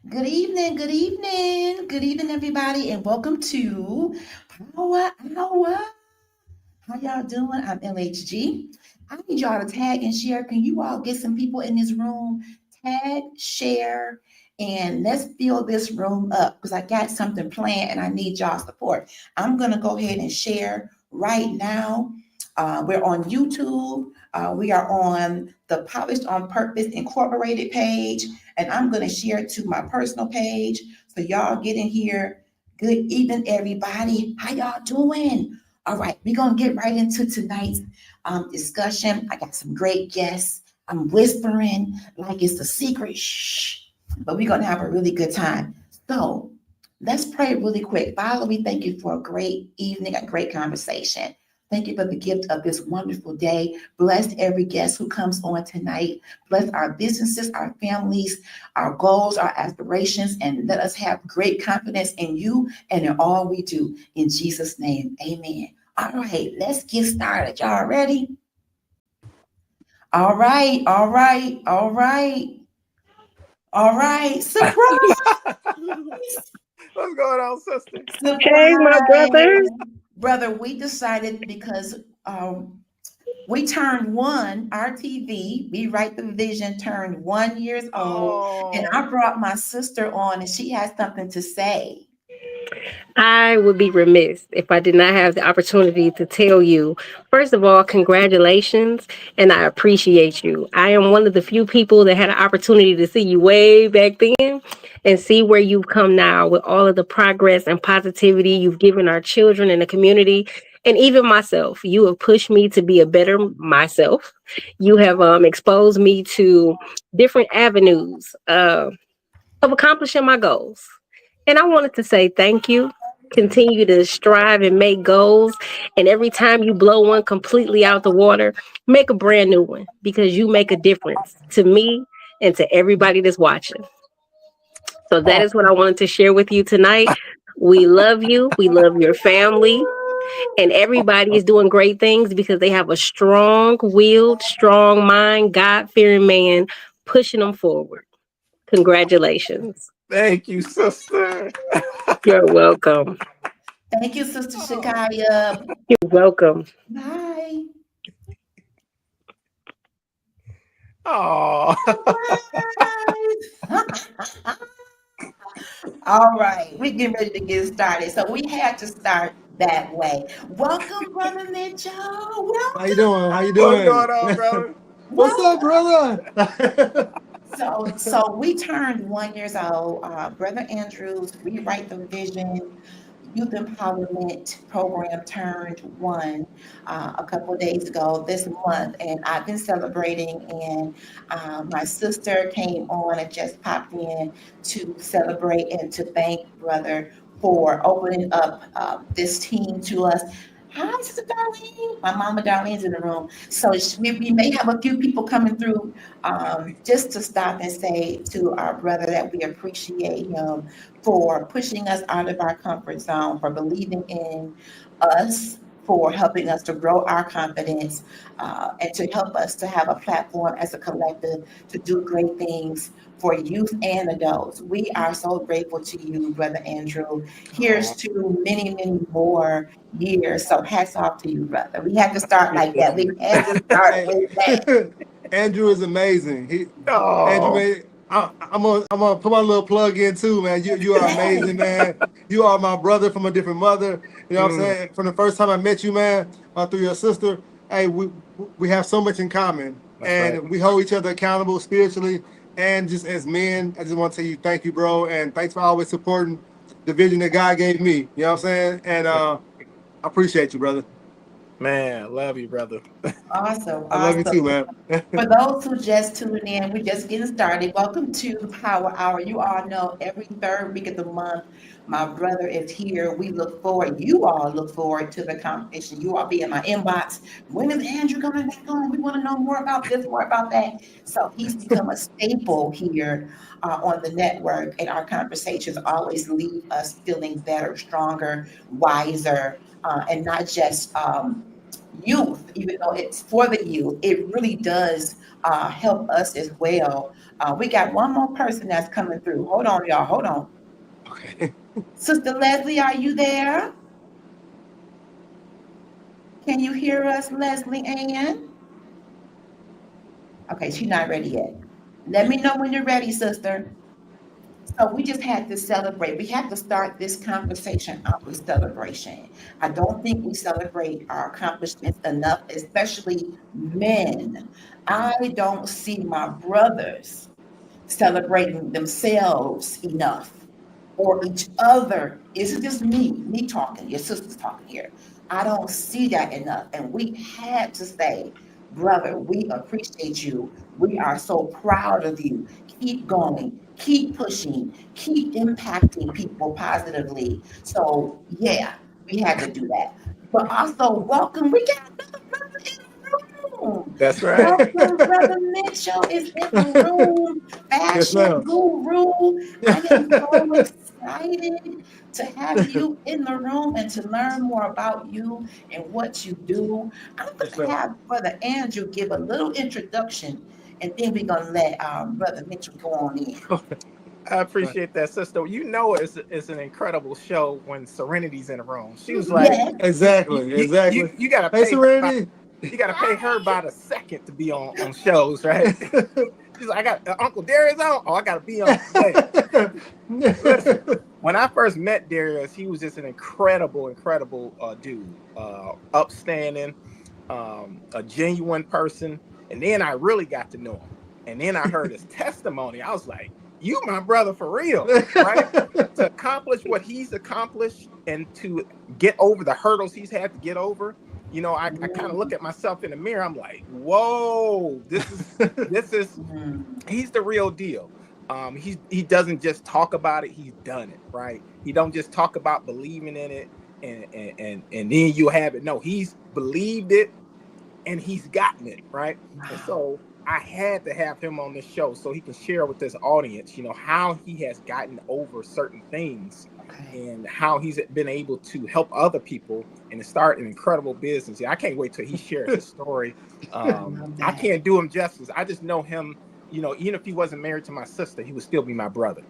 Good evening, everybody, and welcome to Power Hour. How y'all doing? I'm LHG. I need y'all to tag and share. Can you all get some people in this room? Tag, share, and let's fill this room up because I got something planned and I need y'all support. I'm gonna go ahead and share right now. We're on YouTube. We are on the Polished on Purpose Incorporated page, and I'm gonna share it to my personal page. So y'all get in here. Good evening, everybody. How y'all doing? All right, we're gonna get right into tonight's discussion. I got some great guests. I'm whispering like it's a secret, shh, but we're gonna have a really good time. So let's pray really quick. Father, we thank you for a great evening, a great conversation. Thank you for the gift of this wonderful day. Bless every guest who comes on tonight. Bless our businesses, our families, our goals, our aspirations, and let us have great confidence in you and in all we do. In Jesus' name, amen. All right, let's get started. Y'all ready? All right, all right, all right, all right. Surprise! What's going on, sister? Hey, my brother. Surprise! Brother, we decided because we turned one, our TV, We Write the Vision, turned 1 years old, and Oh, I brought my sister on, and she has something to say. I would be remiss if I did not have the opportunity to tell you, first of all, congratulations, and I appreciate you. I am one of the few people that had an opportunity to see you way back then and see where you've come now with all of the progress and positivity you've given our children and the community. And even myself, you have pushed me to be a better myself. You have exposed me to different avenues of accomplishing my goals. And I wanted to say thank you. Continue to strive and make goals. And every time you blow one completely out the water, make a brand new one because you make a difference to me and to everybody that's watching. So that is what I wanted to share with you tonight. We love you. We love your family. And everybody is doing great things because they have a strong willed, strong mind, God fearing man pushing them forward. Congratulations. thank you, sister. You're welcome. Thank you, Sister Shakaya. You're welcome. Bye. Oh, All right, we're getting ready to get started. So we had to start that way. Welcome, Brother Mitchell. How you Welcome. doing? How you what's going doing? on, brother? What's up, Welcome. brother? So we turned 1 years old. Brother Andrew's Rewrite the Vision Youth Empowerment Program turned one a couple of days ago this month, and I've been celebrating. And my sister came on and just popped in to celebrate and to thank Brother for opening up this team to us. Hi, Sister Darlene. My mama Darlene's in the room. So we may have a few people coming through just to stop and say to our brother that we appreciate him for pushing us out of our comfort zone, for believing in us, for helping us to grow our confidence, and to help us to have a platform as a collective to do great things for youth and adults. We are so grateful to you, Brother Andrew. Here's Oh, to many, many more years. So hats off to you, brother. We had to start like that. appreciate We you. had to start Hey, way back. Andrew is amazing. Andrew, Oh, man, I'm gonna put my little plug in too, man. You are Yes. amazing, man. You are my brother from a different mother. You know what I'm mm, saying? From the first time I met you, man, through your sister. Hey, we have so much in common, that's right. and we hold each other accountable spiritually and just as men. I just want to tell you thank you, bro, and thanks for always supporting the vision that God gave me. You know what I'm saying? And I appreciate you, brother. Man, love you, brother. Awesome. I love you Awesome. too, man. For those who just tuned in, we're just getting started. Welcome to the Power Hour. You all know every third week of the month, my brother is here. We look forward, you all look forward to the conversation. You all be in my inbox. When is Andrew coming back on? We want to know more about this, more about that. So he's become a staple here on the network, and our conversations always leave us feeling better, stronger, wiser, and not just youth, even though it's for the youth, it really does help us as well. We got one more person that's coming through. Hold on, y'all. Hold on. Okay. Sister Leslie, are you there? Can you hear us, Leslie Ann? Okay, she's not ready yet. Let me know when you're ready, sister. So we just had to celebrate. We had to start this conversation out with celebration. I don't think we celebrate our accomplishments enough, especially men. I don't see my brothers celebrating themselves enough or each other. Is it just me talking? Your sister's talking here. I don't see that enough. And we had to say, brother, we appreciate you. We are so proud of you. Keep going, keep pushing, keep impacting people positively. So, yeah, we had to do that. But also, welcome. We got another brother in the room. That's right. Welcome, Brother Mitchell is in the room. Yes, Fashion ma'am. guru. I am so excited to have you in the room and to learn more about you and what you do. I'm going Yes, to ma'am. have Brother Andrew give a little introduction, and then we're going to let Brother Mitchell go on in. I appreciate that, sister. You know, it's an incredible show when Serenity's in the room. She was like, Yes. Exactly. Exactly. you gotta Hey, pay her by, Serenity. you gotta pay her by the second to be on shows, right? She's like, I got Uncle Darius on. Oh, I gotta be on. Wait, listen. When I first met Darius, he was just an incredible dude, upstanding, a genuine person. And then I really got to know him. And then I heard his testimony. I was like, you my brother for real, right? To accomplish what he's accomplished and to get over the hurdles he's had to get over, you know, I kind of look at myself in the mirror. I'm like, whoa, this is he's the real deal. He doesn't just talk about it, he's done it, right? He don't just talk about believing in it and then you have it. No, he's believed it and he's gotten it, right? And so I had to have him on this show so he can share with this audience, you know, how he has gotten over certain things and how he's been able to help other people and to start an incredible business. Yeah, I can't wait till he shares his story. I can't do him justice. I just know him, you know, even if he wasn't married to my sister, he would still be my brother.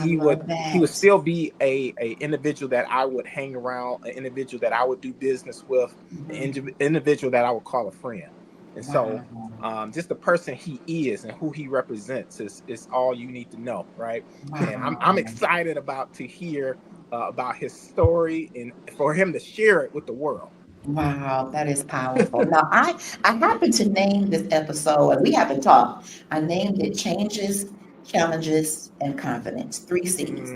He would still be a individual that I would hang around, an individual that I would do business with, an individual that I would call a friend. And so just the person he is and who he represents is all you need to know, right? And I'm excited to hear about his story and for him to share it with the world. Wow, that is powerful. Now, I happened to name this episode, and we haven't talked. I named it Changes, Challenges, and Confidence, 3 C's.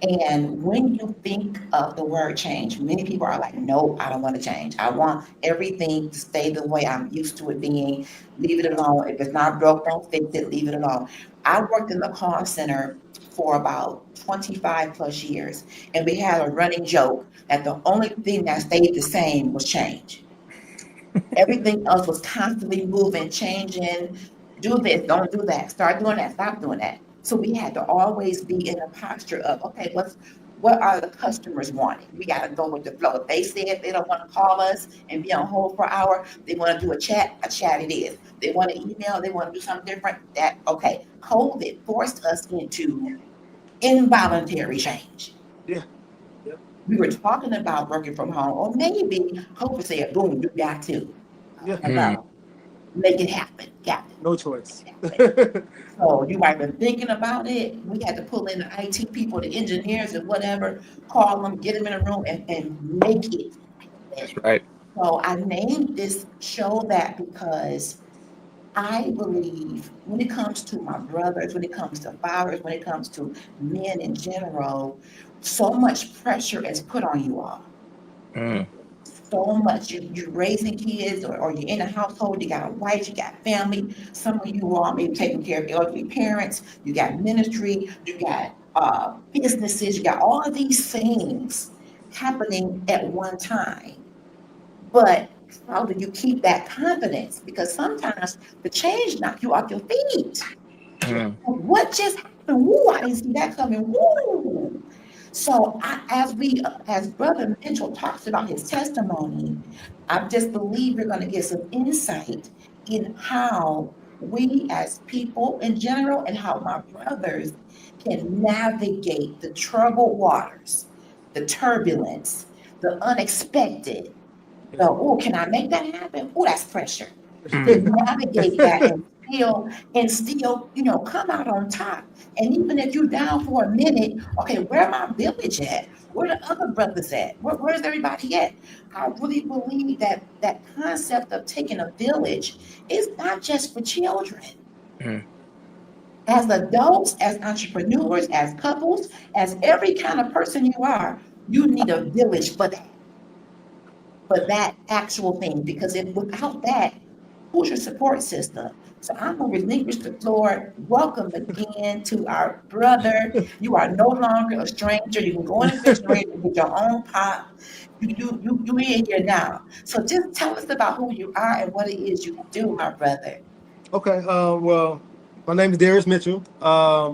And when you think of the word change, many people are like, no, I don't want to change. I want everything to stay the way I'm used to it being. Leave it alone. If it's not broke, don't fix it. Leave it alone. I worked in the call center for about 25 plus years, and we had a running joke that the only thing that stayed the same was change. Everything else was constantly moving, changing. Do this, don't do that. Start doing that, stop doing that. So we had to always be in a posture of, okay, what are the customers wanting? We got to go with the flow. If they said they don't want to call us and be on hold for an hour, they want to do a chat it is. They want to email, they want to do something different. Okay. COVID forced us into involuntary change. Yeah. We were talking about working from home, or maybe COVID said, boom, you got to. Yeah. Hello. Make it happen. Got it. No choice. So you might have been thinking about it. We had to pull in the IT people, the engineers and whatever, call them, get them in a room and make it. That's right. So I named this show that because I believe when it comes to my brothers, when it comes to fathers, when it comes to men in general, so much pressure is put on you all. So much. You're raising kids or you're in a household, you got a wife, you got family. Some of you all maybe taking care of elderly parents, you got ministry, you got businesses, you got all of these things happening at one time. But how do you keep that confidence? Because sometimes the change knocks you off your feet. What just happened? Woo, I didn't see that coming. Woo. So as Brother Mitchell talks about his testimony, I just believe we're going to get some insight in how we as people in general and how my brothers can navigate the troubled waters, the turbulence, the unexpected. The, oh, can I make that happen? Oh, that's pressure. To navigate that and still, come out on top. And even if you're down for a minute, okay, where my village at? Where the other brothers at? Where's everybody at? I really believe that concept of taking a village is not just for children. Mm. As adults, as entrepreneurs, as couples, as every kind of person you are, you need a village for that actual thing. Because without that, who's your support system? So I'm going to relinquish the floor. Welcome again to our brother. You are no longer a stranger. You can go in the refrigerator and get your own pop. You in here now. So just tell us about who you are and what it is you do, my brother. Okay. Well, my name is Darrius Mitchell. I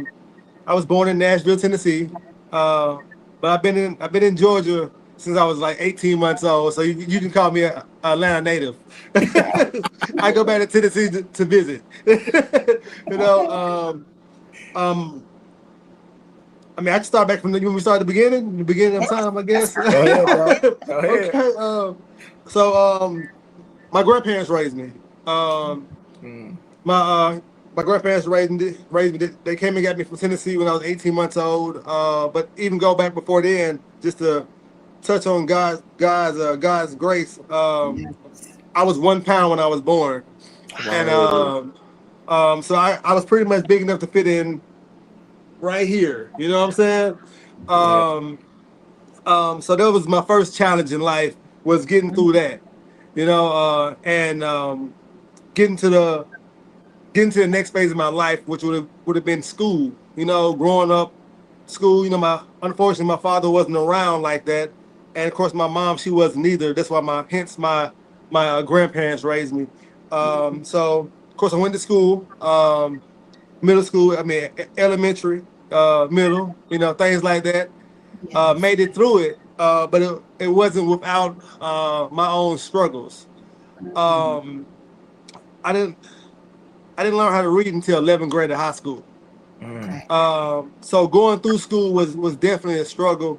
was born in Nashville, Tennessee. But I've been in Georgia since I was like 18 months old. So you can call me a Atlanta native. I go back to Tennessee to visit. you know. I mean, I can start back from when we started the beginning of time, I guess. Go ahead, bro. Go ahead. Okay. So my grandparents raised me. My grandparents raised me. They came and got me from Tennessee when I was 18 months old. But even go back before then, just to touch on God's grace. I was 1 pound when I was born, and so I was pretty much big enough to fit in right here. You know what I'm saying? So that was my first challenge in life, was getting through that. And getting to the next phase of my life, which would have been school. Growing up, school. Unfortunately, my father wasn't around like that, and of course, my mom, she wasn't either. That's why my grandparents raised me. So of course, I went to school, middle school. I mean, elementary, middle. Things like that. Made it through it, but it wasn't without my own struggles. I didn't learn how to read until 11th grade of high school. So going through school was definitely a struggle,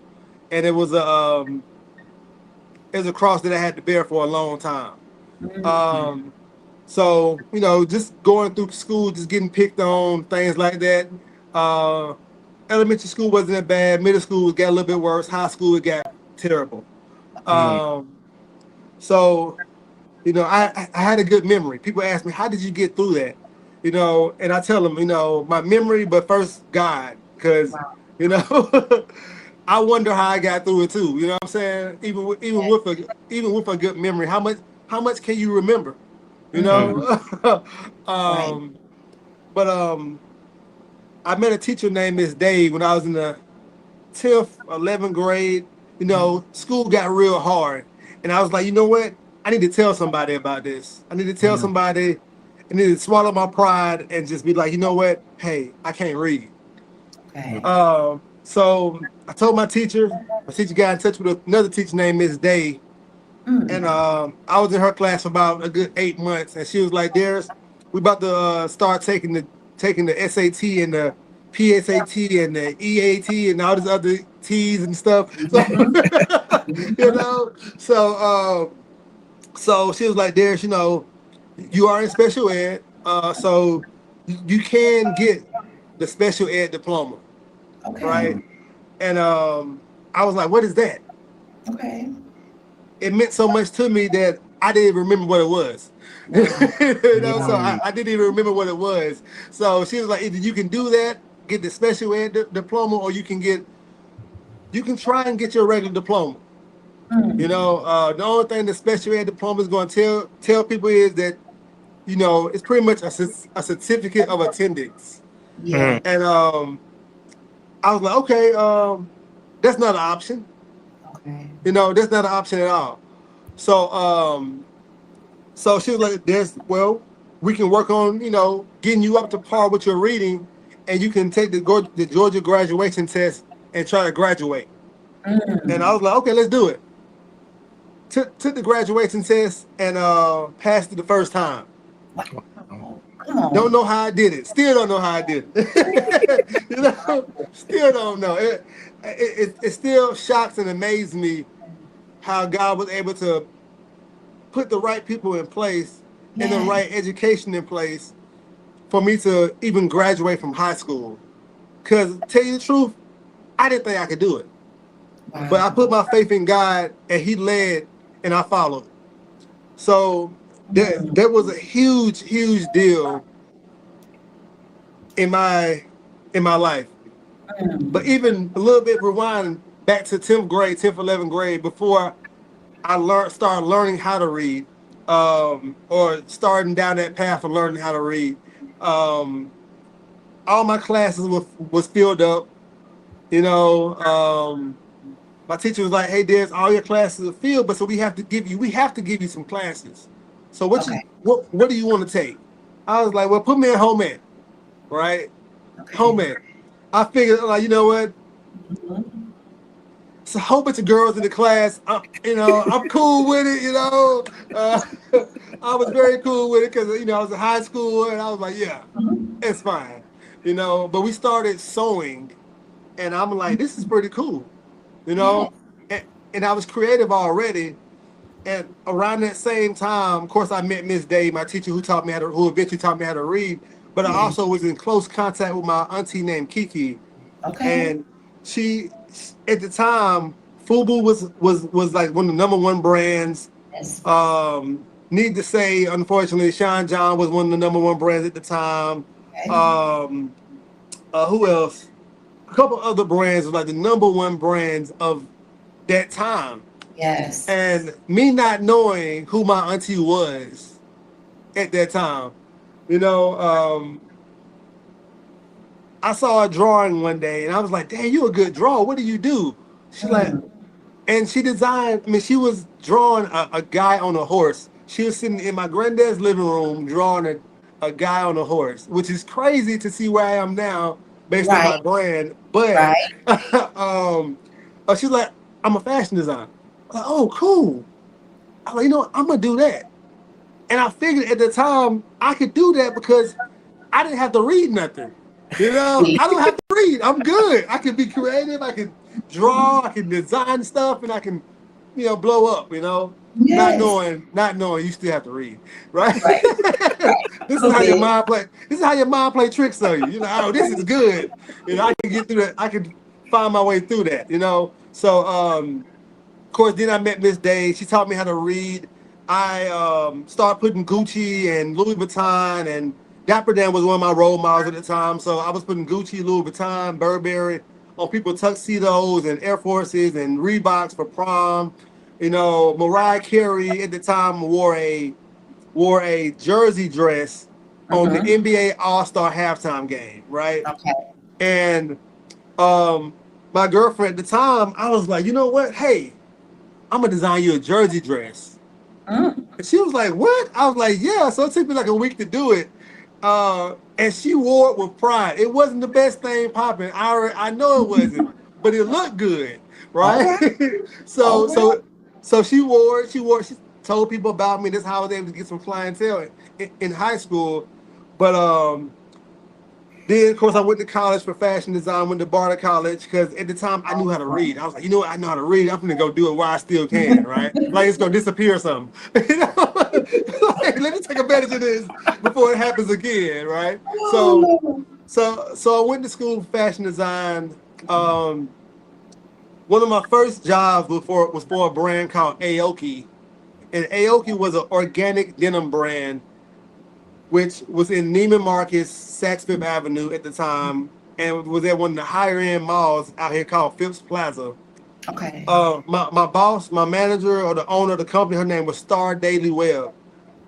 and it was a cross that I had to bear for a long time. So just going through school, just getting picked on, things like that. Elementary school wasn't that bad. Middle school got a little bit worse. High school, it got terrible. So I had a good memory. People ask me, how did you get through that? And I tell them, my memory, but first God, because I wonder how I got through it too. You know what I'm saying? Even with a good memory, how much can you remember? But I met a teacher named Miss Dave when I was in the 10th, 11th grade. School got real hard, and I was like, you know what? I need to tell somebody about this. I need to tell somebody. I need to swallow my pride and just be like, you know what? Hey, I can't read. Okay. So I told my teacher. My teacher got in touch with another teacher named Miss Day, and I was in her class for about a good 8 months, and she was like, "Darrius, we about to start taking the SAT and the PSAT and the EAT and all these other T's and stuff." So she was like, "Darrius, you are in special ed, so you can get the special ed diploma." Okay. Right? And I was like, "What is that?" Okay. It meant so much to me that I didn't even remember what it was. So I didn't even remember what it was. So she was like, either you can do that, get the special ed diploma, or you can try and get your regular diploma. The only thing the special ed diploma is going to tell people is that, it's pretty much a certificate of attendance. Yeah. And I was like, okay, that's not an option. Okay. That's not an option at all. So she was like, we can work on, getting you up to par with your reading, and you can take the Georgia graduation test and try to graduate. And I was like, okay, let's do it. Took the graduation test and passed it the first time. Wow. Come on. Don't know how I did it. Still don't know how I did it. You know, still don't know. It still shocks and amazes me how God was able to put the right people in place and the right education in place for me to even graduate from high school. Because, tell you the truth, I didn't think I could do it. Wow. But I put my faith in God, and He led, and I followed. So that was a huge, huge deal in my life. But even a little bit rewind back to 10th grade, 10th, 11th grade, before I started learning how to read, or starting down that path of learning how to read. All my classes was filled up. You know, my teacher was like, "Hey, Darrius, all your classes are filled, but so we have to give you some classes. So what do you want to take?" I was like, "Well, put me in home ec, right? Home ec." I figured, like, you know what? It's a whole bunch of girls in the class. I'm cool with it. I was very cool with it because I was in high school, and I was like, yeah, it's fine. But we started sewing, and I'm like, this is pretty cool. And I was creative already. And around that same time, of course, I met Miss Day, my teacher who eventually taught me how to read. But I also was in close contact with my auntie named Kiki. Okay. And she, at the time, Fubu was like one of the #1 brands. Yes. Need to say, unfortunately, Sean John was one of the #1 brands at the time. Okay. Who else? A couple other brands were like the #1 brands of that time. Yes. And me not knowing who my auntie was at that time, I saw a drawing one day and I was like, "Damn, you a good drawer. What do you do?" She's like, and she designed, she was drawing a guy on a horse. She was sitting in my granddad's living room drawing a guy on a horse, which is crazy to see where I am now based on my brand. But she's like, "I'm a fashion designer." I'm like, "Oh, cool." I'm like, I'm going to do that. And I figured at the time I could do that because I didn't have to read nothing. I don't have to read. I'm good. I can be creative. I can draw. I can design stuff, and I can, blow up. Yes. Not knowing you still have to read, right? Right. This is how your mind play. This is how your mind play tricks on you. Oh, this is good. I can get through that. I can find my way through that. So, of course, then I met Miss Day. She taught me how to read. I started putting Gucci and Louis Vuitton, and Dapper Dan was one of my role models at the time. So I was putting Gucci, Louis Vuitton, Burberry on people's tuxedos and Air Forces and Reeboks for prom. Mariah Carey at the time wore a jersey dress on the NBA All-Star halftime game, right? Okay. And my girlfriend at the time, I was like, "You know what? Hey, I'm gonna design you a jersey dress." And she was like, "What?" I was like, "Yeah." So it took me like a week to do it. And she wore it with pride. It wasn't the best thing popping. I know it wasn't, but it looked good, right? So she wore it. She told people about me. That's how I was able to get some clientele in high school. But then, of course, I went to college for fashion design, went to Barter College, because at the time I knew how to read. I was like, I know how to read. I'm going to go do it while I still can, right? Like it's going to disappear or something. Like, let me take advantage of this before it happens again, right? So I went to school for fashion design. One of my first jobs was for a brand called Aoki. And Aoki was an organic denim brand, which was in Neiman Marcus, Saks Fifth Avenue at the time, and was at one of the higher end malls out here called Phipps Plaza. Okay. My boss, my manager, or the owner of the company, her name was Star Daily Webb.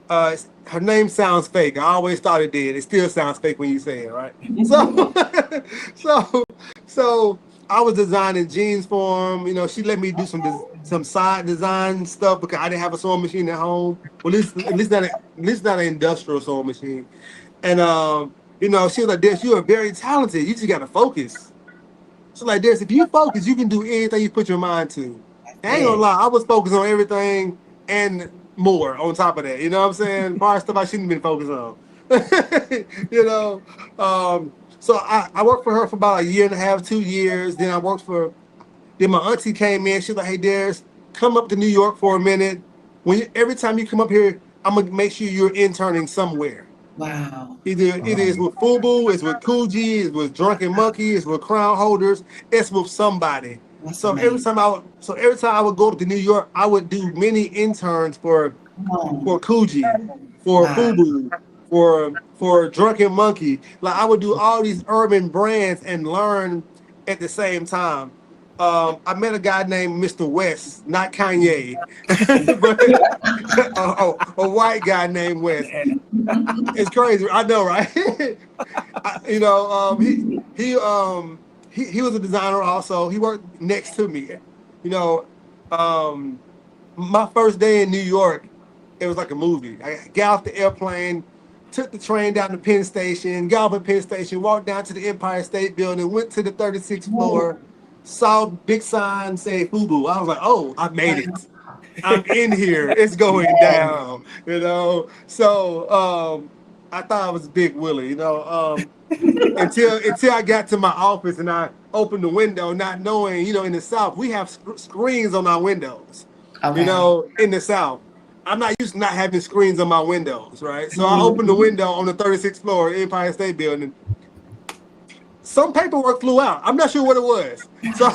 Her name sounds fake. I always thought it did. It still sounds fake when you say it, right? So I was designing jeans for him. She let me do some side design stuff because I didn't have a sewing machine at home. Well, at least not an industrial sewing machine. And she was like, "Darrius, you are very talented. You just got to focus." So like this, if you focus, you can do anything you put your mind to. I ain't gonna it. lie, I was focused on everything and more on top of that. You know what I'm saying? Part of stuff I shouldn't have been focused on. You know. So I worked for her for about a year and a half, 2 years. Then I worked for. Then my auntie came in. She's like, "Hey, Darrius, come up to New York for a minute. Every time you come up here, I'm gonna make sure you're interning somewhere. Wow. Either it's with FUBU, it's with Coogee, it's with Drunken Monkey, it's with Crown Holders, it's with somebody. That's So every amazing. time I would go to New York, I would do many interns for Coogee, for Wow. FUBU, for Drunken Monkey. Like I would do all these urban brands and learn at the same time. I met a guy named Mr. West, not Kanye, but a white guy named West. It's crazy. I know, right? He was a designer also. He worked next to me. You know, my first day in New York, it was like a movie. I got off the airplane, took the train down to Penn Station, got off at Penn Station, walked down to the Empire State Building, went to the 36th floor, saw big sign say FUBU. I was like, oh, I made it. I'm in here. It's going down, you know. So I thought I was Big Willie, you know. Until I got to my office and I opened the window, not knowing, you know, in the South we have screens on our windows. Okay. You know, in the South, I'm not used to not having screens on my windows, right? So I opened the window on the 36th floor, Empire State Building. Some paperwork flew out. I'm not sure what it was. So.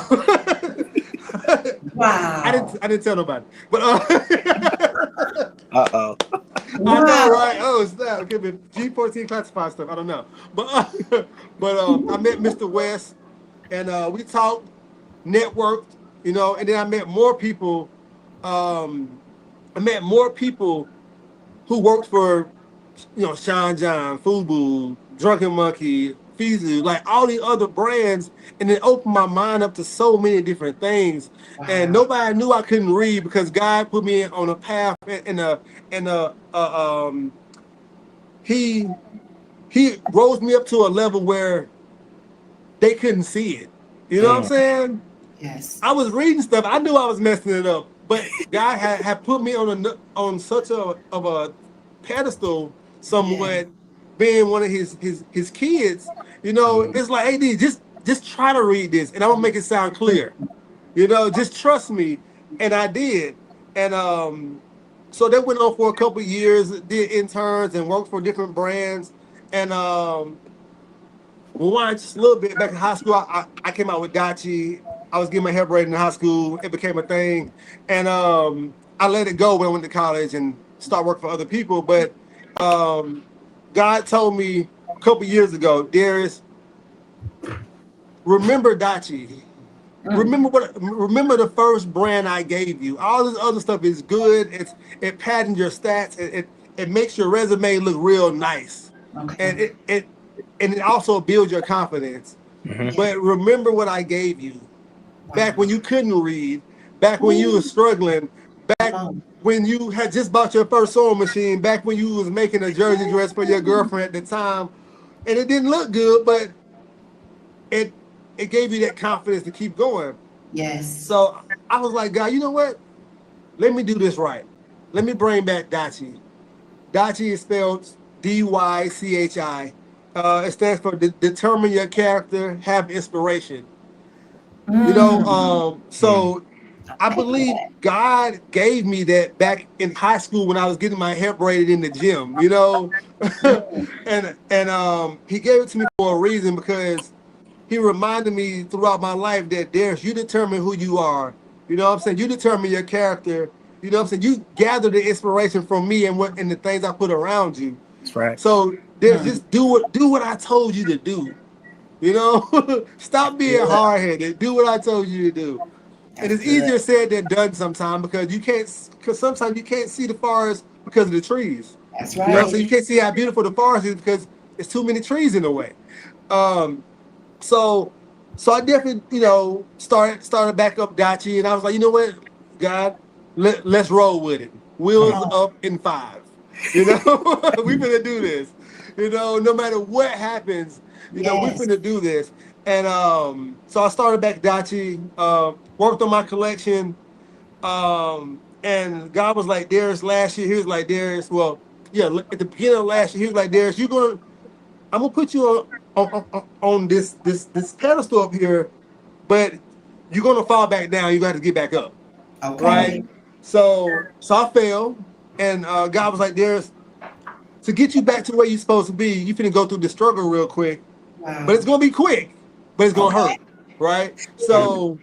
Wow. I didn't tell nobody. But Uh-oh. I know, right? Oh, snap. It could be G14 classified stuff. I don't know. But I met Mr. West and we talked, networked, you know, and then I met more people. I met more people who worked for, you know, Sean John, FUBU, Drunken Monkey, Fizu, like all the other brands, and it opened my mind up to so many different things. Wow. And nobody knew I couldn't read because God put me on a path he rose me up to a level where they couldn't see it. You know what I'm saying? Yes. I was reading stuff. I knew I was messing it up, but God had put me on such a pedestal, somewhat, being one of his kids. You know, it's like, hey, D, just try to read this, and I'm gonna make it sound clear. You know, just trust me, and I did. And so that went on for a couple of years. Did interns and worked for different brands, and rewind just a little bit back in high school. I came out with Dachi. I was getting my hair braided in high school. It became a thing, and I let it go when I went to college and started working for other people. But God told me a couple years ago, Darrius, remember Dachi. Remember the first brand I gave you. All this other stuff is good. It paddens your stats. It makes your resume look real nice. Okay. And it also builds your confidence. But remember what I gave you. Back when you couldn't read, back when you were struggling, back when you had just bought your first sewing machine, back when you was making a jersey dress for your girlfriend at the time, and it didn't look good, but it gave you that confidence to keep going. Yes. So I was like, God, you know what? Let me do this right. Let me bring back Dachi. Dachi is spelled D-Y-C-H-I. It stands for determine your character, have inspiration. You know, so I believe God gave me that back in high school when I was getting my hair braided in the gym, you know. and he gave it to me for a reason, because he reminded me throughout my life that Darrius, you determine who you are. You know what I'm saying? You determine your character. You know what I'm saying? You gather the inspiration from me and the things I put around you. That's right. So Darrius, just do what I told you to do. You know, stop being hard-headed. Do what I told you to do. And it's easier said than done sometimes, because sometimes you can't see the forest because of the trees. That's right. You know, so you can't see how beautiful the forest is because there's too many trees in the way. So I definitely, you know, started back up Dachi, and I was like, you know what, God, let's roll with it. Wheels up in 5. You know, we finna do this. You know, no matter what happens, you know, we're finna do this. And so I started back Dachi, worked on my collection. And God was like, Darrius, last year, he was like, Darrius, well, yeah, at the beginning of last year, he was like, Darrius, I'm gonna put you on this pedestal up here, but you're gonna fall back down. You got to get back up, Okay. right? So I fell, and God was like, Darrius, to get you back to where you're supposed to be, you finna go through the struggle real quick, Wow. but it's gonna be quick, but it's gonna Okay. hurt, right? So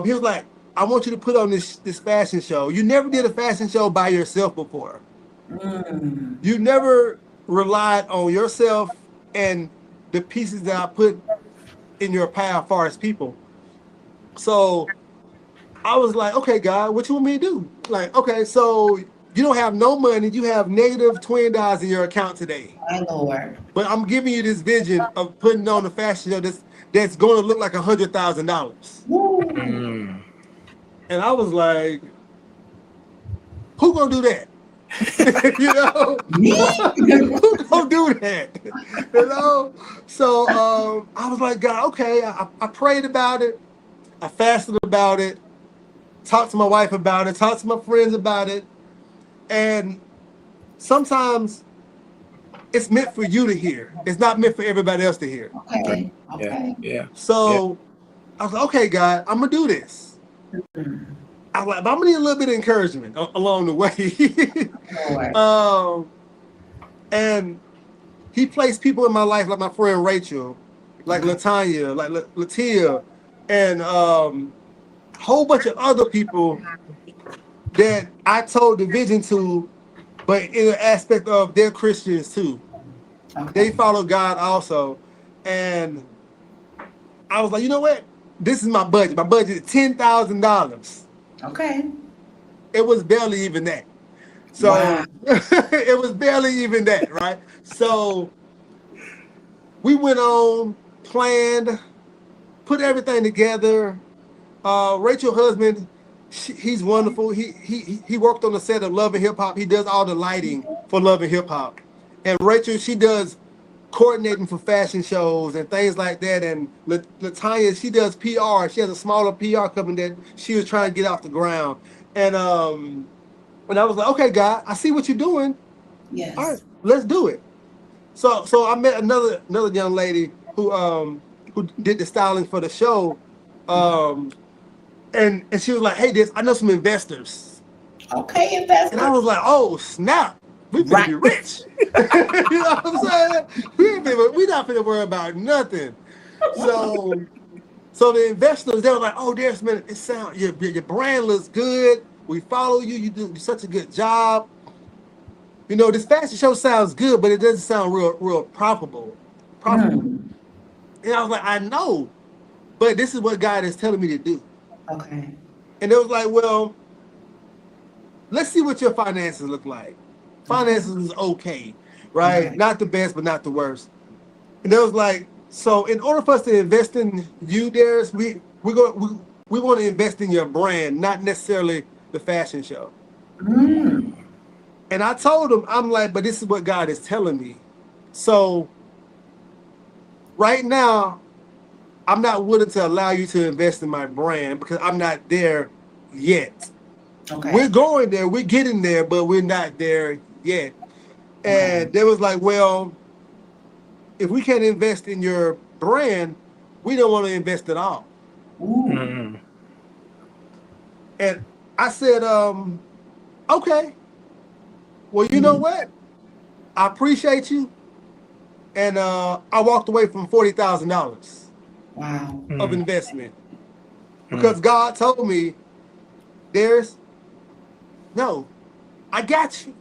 he was like, I want you to put on this fashion show. You never did a fashion show by yourself before. Mm. You never relied on yourself and the pieces that I put in your path as far as people. So I was like, okay, God, what you want me to do? Like, okay, so you don't have no money. You have negative $20 in your account today. My Lord. But I'm giving you this vision of putting on a fashion show that's going to look like $100,000. Woo. Mm. And I was like, who gonna do that? You know, Me? who gonna do that? You know, so I was like, God, okay. I prayed about it, I fasted about it, talked to my wife about it, talked to my friends about it, and sometimes it's meant for you to hear. It's not meant for everybody else to hear. Okay. Yeah. Okay. Yeah. So I was like, okay, God, I'm gonna do this. I was like, but I'm gonna need a little bit of encouragement along the way. Lord. And he placed people in my life like my friend Rachel, like Latanya, like Latia, and whole bunch of other people that I told the vision to, but in an aspect of they're Christians too. Okay. They follow God also. And I was like, you know what? This is my budget. My budget is $10,000. Okay. It was barely even that. So Wow. it was barely even that, right? So we went on, planned, put everything together. Rachel's husband, he's wonderful. He worked on the set of Love and Hip Hop. He does all the lighting for Love and Hip Hop. And Rachel, she does coordinating for fashion shows and things like that. And Latanya, she does PR. She has a smaller PR company that she was trying to get off the ground. And I was like, okay, God, I see what you're doing. Yes. All right, let's do it. So I met another young lady who did the styling for the show. And she was like, hey, I know some investors. Okay, investors. And I was like, oh, snap. We finna be rich. You know what I'm saying? We not finna worry about nothing. So the investors, they were like, oh, Darrius, man, your brand looks good. We follow you. You do such a good job. You know, this fashion show sounds good, but it doesn't sound real profitable. And I was like, I know, but this is what God is telling me to do. Okay. And it was like, well, let's see what your finances look like. Finances is okay, right? Okay. Not the best, but not the worst. And it was like, so in order for us to invest in you, Darrius, we want to invest in your brand, not necessarily the fashion show. And I told him, I'm like, but this is what God is telling me. So right now, I'm not willing to allow you to invest in my brand because I'm not there yet. Okay. We're going there, we're getting there, but we're not there yet. And they was like, well, if we can't invest in your brand, we don't want to invest at all. Mm. And I said, okay. Well, you know what? I appreciate you. And I walked away from $40,000 Wow. of investment because God told me, Darrius, no, I got you.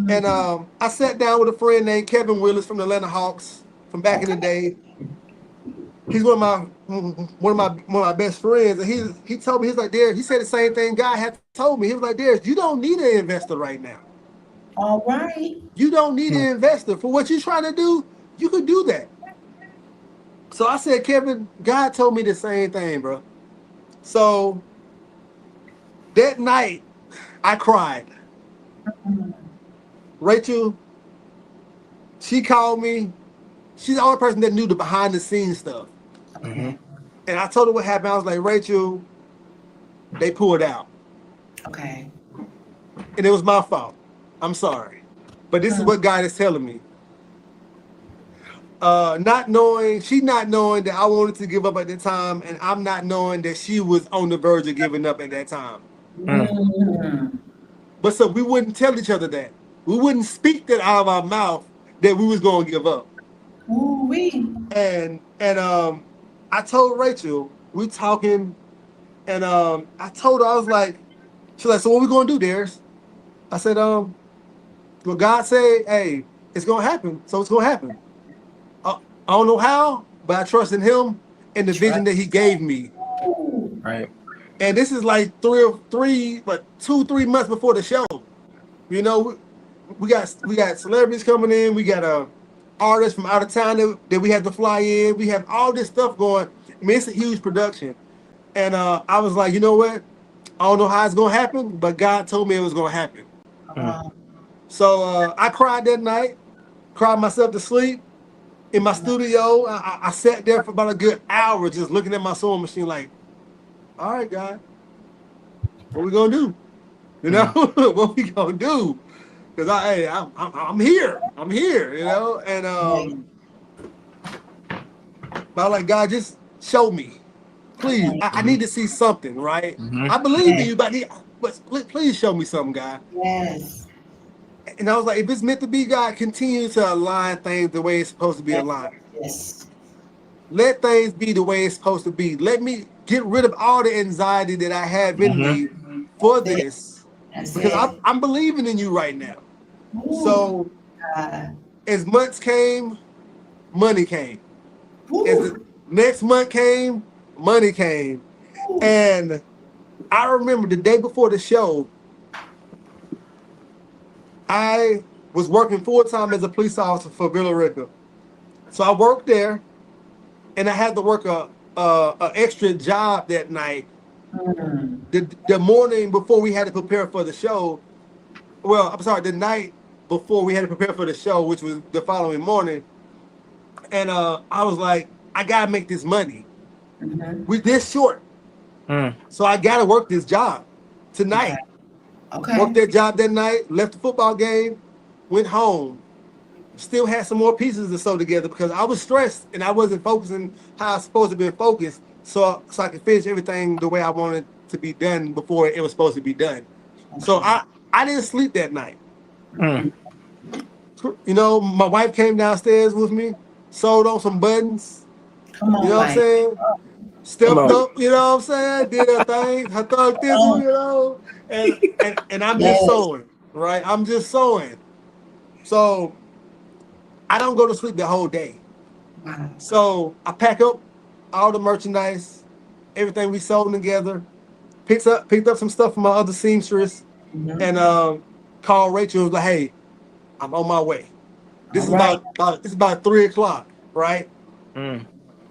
And I sat down with a friend named Kevin Willis from the Atlanta Hawks from back in the day. He's one of my best friends, and he told me, he's like, Darrius, he said the same thing God had told me. He was like, Darrius, you don't need an investor right now. All right. You don't need an investor for what you're trying to do. You could do that. So I said, Kevin, God told me the same thing, bro. So that night, I cried. Rachel, she called me she's the only person that knew the behind the scenes stuff. Okay. And I told her what happened. I was like, Rachel, they pulled out. Okay. And it was my fault. I'm sorry. But this is what God is telling me. Not knowing that I wanted to give up at the time, and I'm not knowing that she was on the verge of giving up at that time. But so we wouldn't tell each other that. We wouldn't speak that out of our mouth that we was going to give up. Ooh-wee. And I told Rachel, we talking, and I told her, I was like, she's like, so what we going to do, Darrius? I said, well, God said, hey, it's going to happen, so it's going to happen. I don't know how, but I trust in him and the vision that he gave me. Right. And this is like 2-3 months before the show. You know, we got celebrities coming in. We got artists from out of town that we had to fly in. We have all this stuff going. I mean, it's a huge production. And I was like, you know what? I don't know how it's going to happen, but God told me it was going to happen. So I cried that night, cried myself to sleep. In my studio, I sat there for about a good hour just looking at my sewing machine like, all right, God, what we gonna do? You know, what we gonna do? Because I'm here, you know, and but I was like, God, just show me, please. I need to see something, right? I believe in you, but please show me something, God. Yes. And I was like, if it's meant to be, God, continue to align things the way it's supposed to be aligned. Yes. Let things be the way it's supposed to be. Let me get rid of all the anxiety that I have in me for this. Because I'm believing in you right now. So as months came, money came. As the next month came, money came. And I remember the day before the show, I was working full-time as a police officer for Villa Rica. So I worked there, and I had to work a extra job that night. The morning before we had to prepare for the show, well, I'm sorry, the night before we had to prepare for the show, which was the following morning. And I was like, I gotta make this money. We're this short. So I gotta work this job tonight. Okay. Worked that job that night, left the football game, went home. Still had some more pieces to sew together because I was stressed and I wasn't focusing how I was supposed to be focused so I could finish everything the way I wanted to be done before it was supposed to be done. So I didn't sleep that night. You know, my wife came downstairs with me, sewed on some buttons. Come on, you know what I'm saying? Stepped up, you know what I'm saying? Did her thing, her thug thistle, you know? And I'm just sewing, right? I'm just sewing. So I don't go to sleep the whole day. So I pack up all the merchandise, everything we sold together, picked up some stuff from my other seamstress, and called Rachel. Was like, hey, I'm on my way. This is about 3 o'clock, right?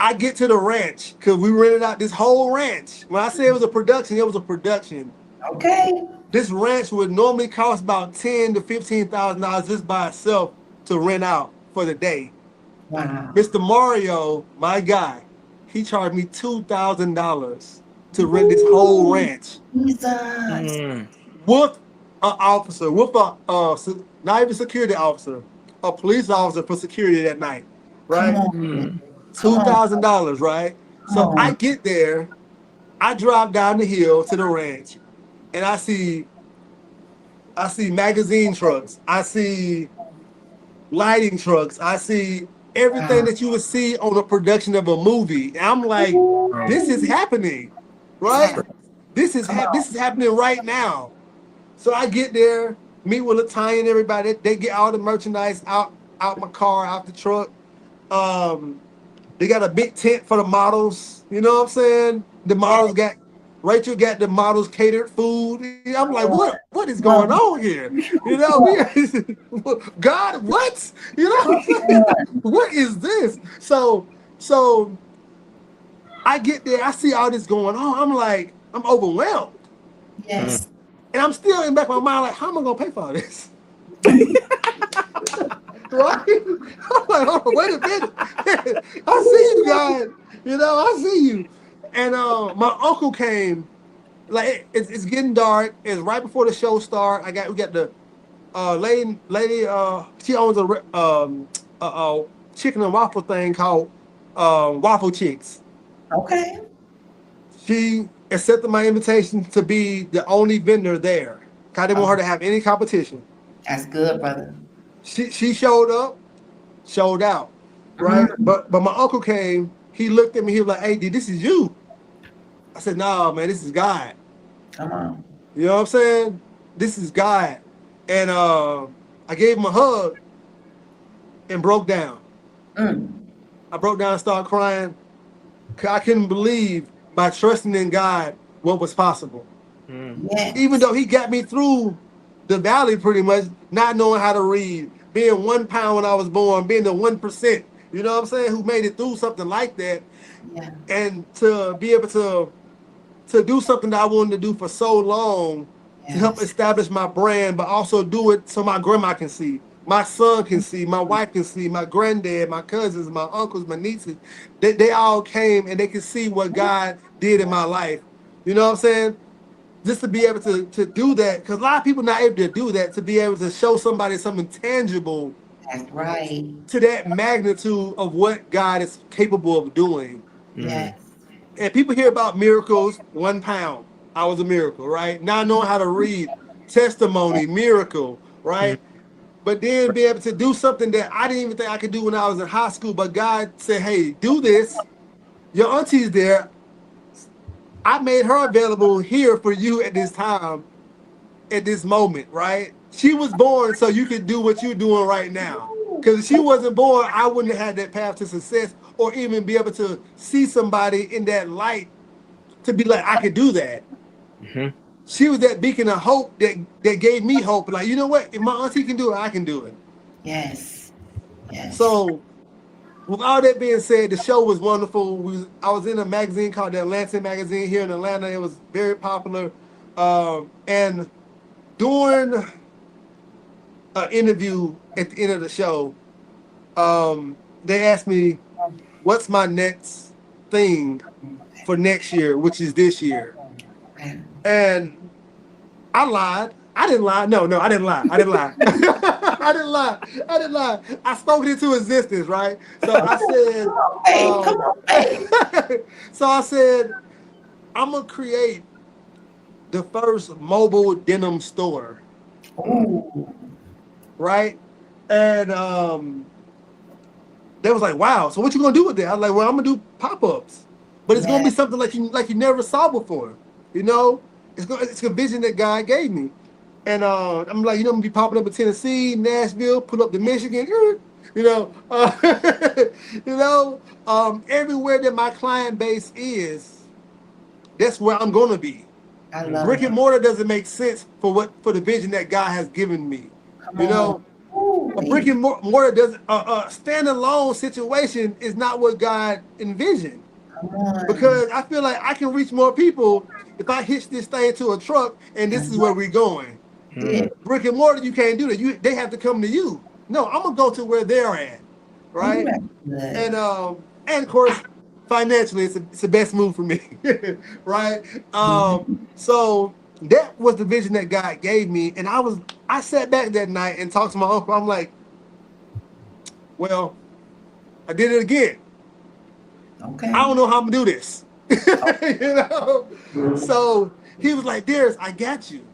I get to the ranch because we rented out this whole ranch. When I say it was a production, it was a production. Okay. This ranch would normally cost about $10,000 to $15,000 just by itself to rent out for the day. Wow. Mr. Mario, my guy, he charged me $2,000 to rent this whole ranch. Jesus. With an officer, with a not even security officer, a police officer for security that night, right? $2,000, right? So I get there, I drive down the hill to the ranch, and I see magazine trucks, I see lighting trucks, I see everything that you would see on a production of a movie. And I'm like, this is happening, right? This is happening right now. So I get there, meet with Latanya and everybody. They get all the merchandise out my car, out the truck. They got a big tent for the models. You know what I'm saying? The models Rachel got the models catered food. I'm like, what is going on here? You know, God, what? You know, what is this? So I get there, I see all this going on. I'm like, I'm overwhelmed. Yes. And I'm still in the back of my mind, like, how am I gonna pay for all this? Right? I'm like, oh, wait a minute. I see you guys. You know, I see you. And my uncle came. Like it's getting dark. It's right before the show start. We got the lady. She owns a chicken and waffle thing called Waffle Chicks. Okay. She accepted my invitation to be the only vendor there. I didn't want her to have any competition. That's good, brother. She showed up, showed out, right? Mhm. But my uncle came. He looked at me. He was like, "Hey, D, this is you." I said, "No, man, this is God." Come on. You know what I'm saying? This is God. And I gave him a hug and broke down. Mm. I broke down and started crying. I couldn't believe by trusting in God what was possible. Yes. Even though he got me through the valley pretty much, not knowing how to read, being 1 pound when I was born, being the 1%, you know what I'm saying, who made it through something like that. Yeah. And to be able to do something that I wanted to do for so long, to help Yes. establish my brand, but also do it so my grandma can see, my son can see, my wife can see, my granddad, my cousins, my uncles, my nieces. They all came and they could see what God did in my life. You know what I'm saying? Just to be able to do that, because a lot of people not able to do that, to be able to show somebody something tangible That's right. to that magnitude of what God is capable of doing. Yes. And people hear about miracles, 1 pound. I was a miracle, right? Now knowing how to read, testimony, miracle, right? But then be able to do something that I didn't even think I could do when I was in high school. But God said, hey, do this. Your auntie's there. I made her available here for you at this time, at this moment, right? She was born so you could do what you're doing right now. Because if she wasn't born, I wouldn't have had that path to success or even be able to see somebody in that light to be like, I could do that. Mm-hmm. She was that beacon of hope that gave me hope. Like, you know what? If my auntie can do it, I can do it. Yes. Yes. So, with all that being said, the show was wonderful. I was in a magazine called the Atlanta magazine here in Atlanta. It was very popular. And during an interview at the end of the show, they asked me, what's my next thing for next year, which is this year? Okay. And I lied. I didn't lie. No, I didn't lie. I didn't lie. I didn't lie. I didn't lie. I spoke it into existence, right? So I said, Hey, come on, babe. so I said, I'm gonna create the first mobile denim store, Ooh. right? And they was like, wow. So what you gonna do with that? I was like, well, I'm gonna do pop-ups, but it's gonna be something like you never saw before. You know, it's a vision that God gave me. And I'm like, I'm gonna be popping up in Tennessee, Nashville, pull up to Michigan, everywhere that my client base is, that's where I'm gonna be. I love Brick it. and mortar doesn't make sense for the vision that God has given me. Come on. A brick and mortar doesn't a standalone situation is not what God envisioned. Come on. Because I feel like I can reach more people if I hitch this thing to a truck and this is where we're going. Yeah. Brick and mortar, you can't do that. They have to come to you. No, I'm gonna go to where they're at, right? And of course, financially, it's the best move for me, right? So that was the vision that God gave me, and I sat back that night and talked to my uncle. I'm like, well, I did it again. Okay. I don't know how I'm gonna do this, So he was like, Darrius, I got you.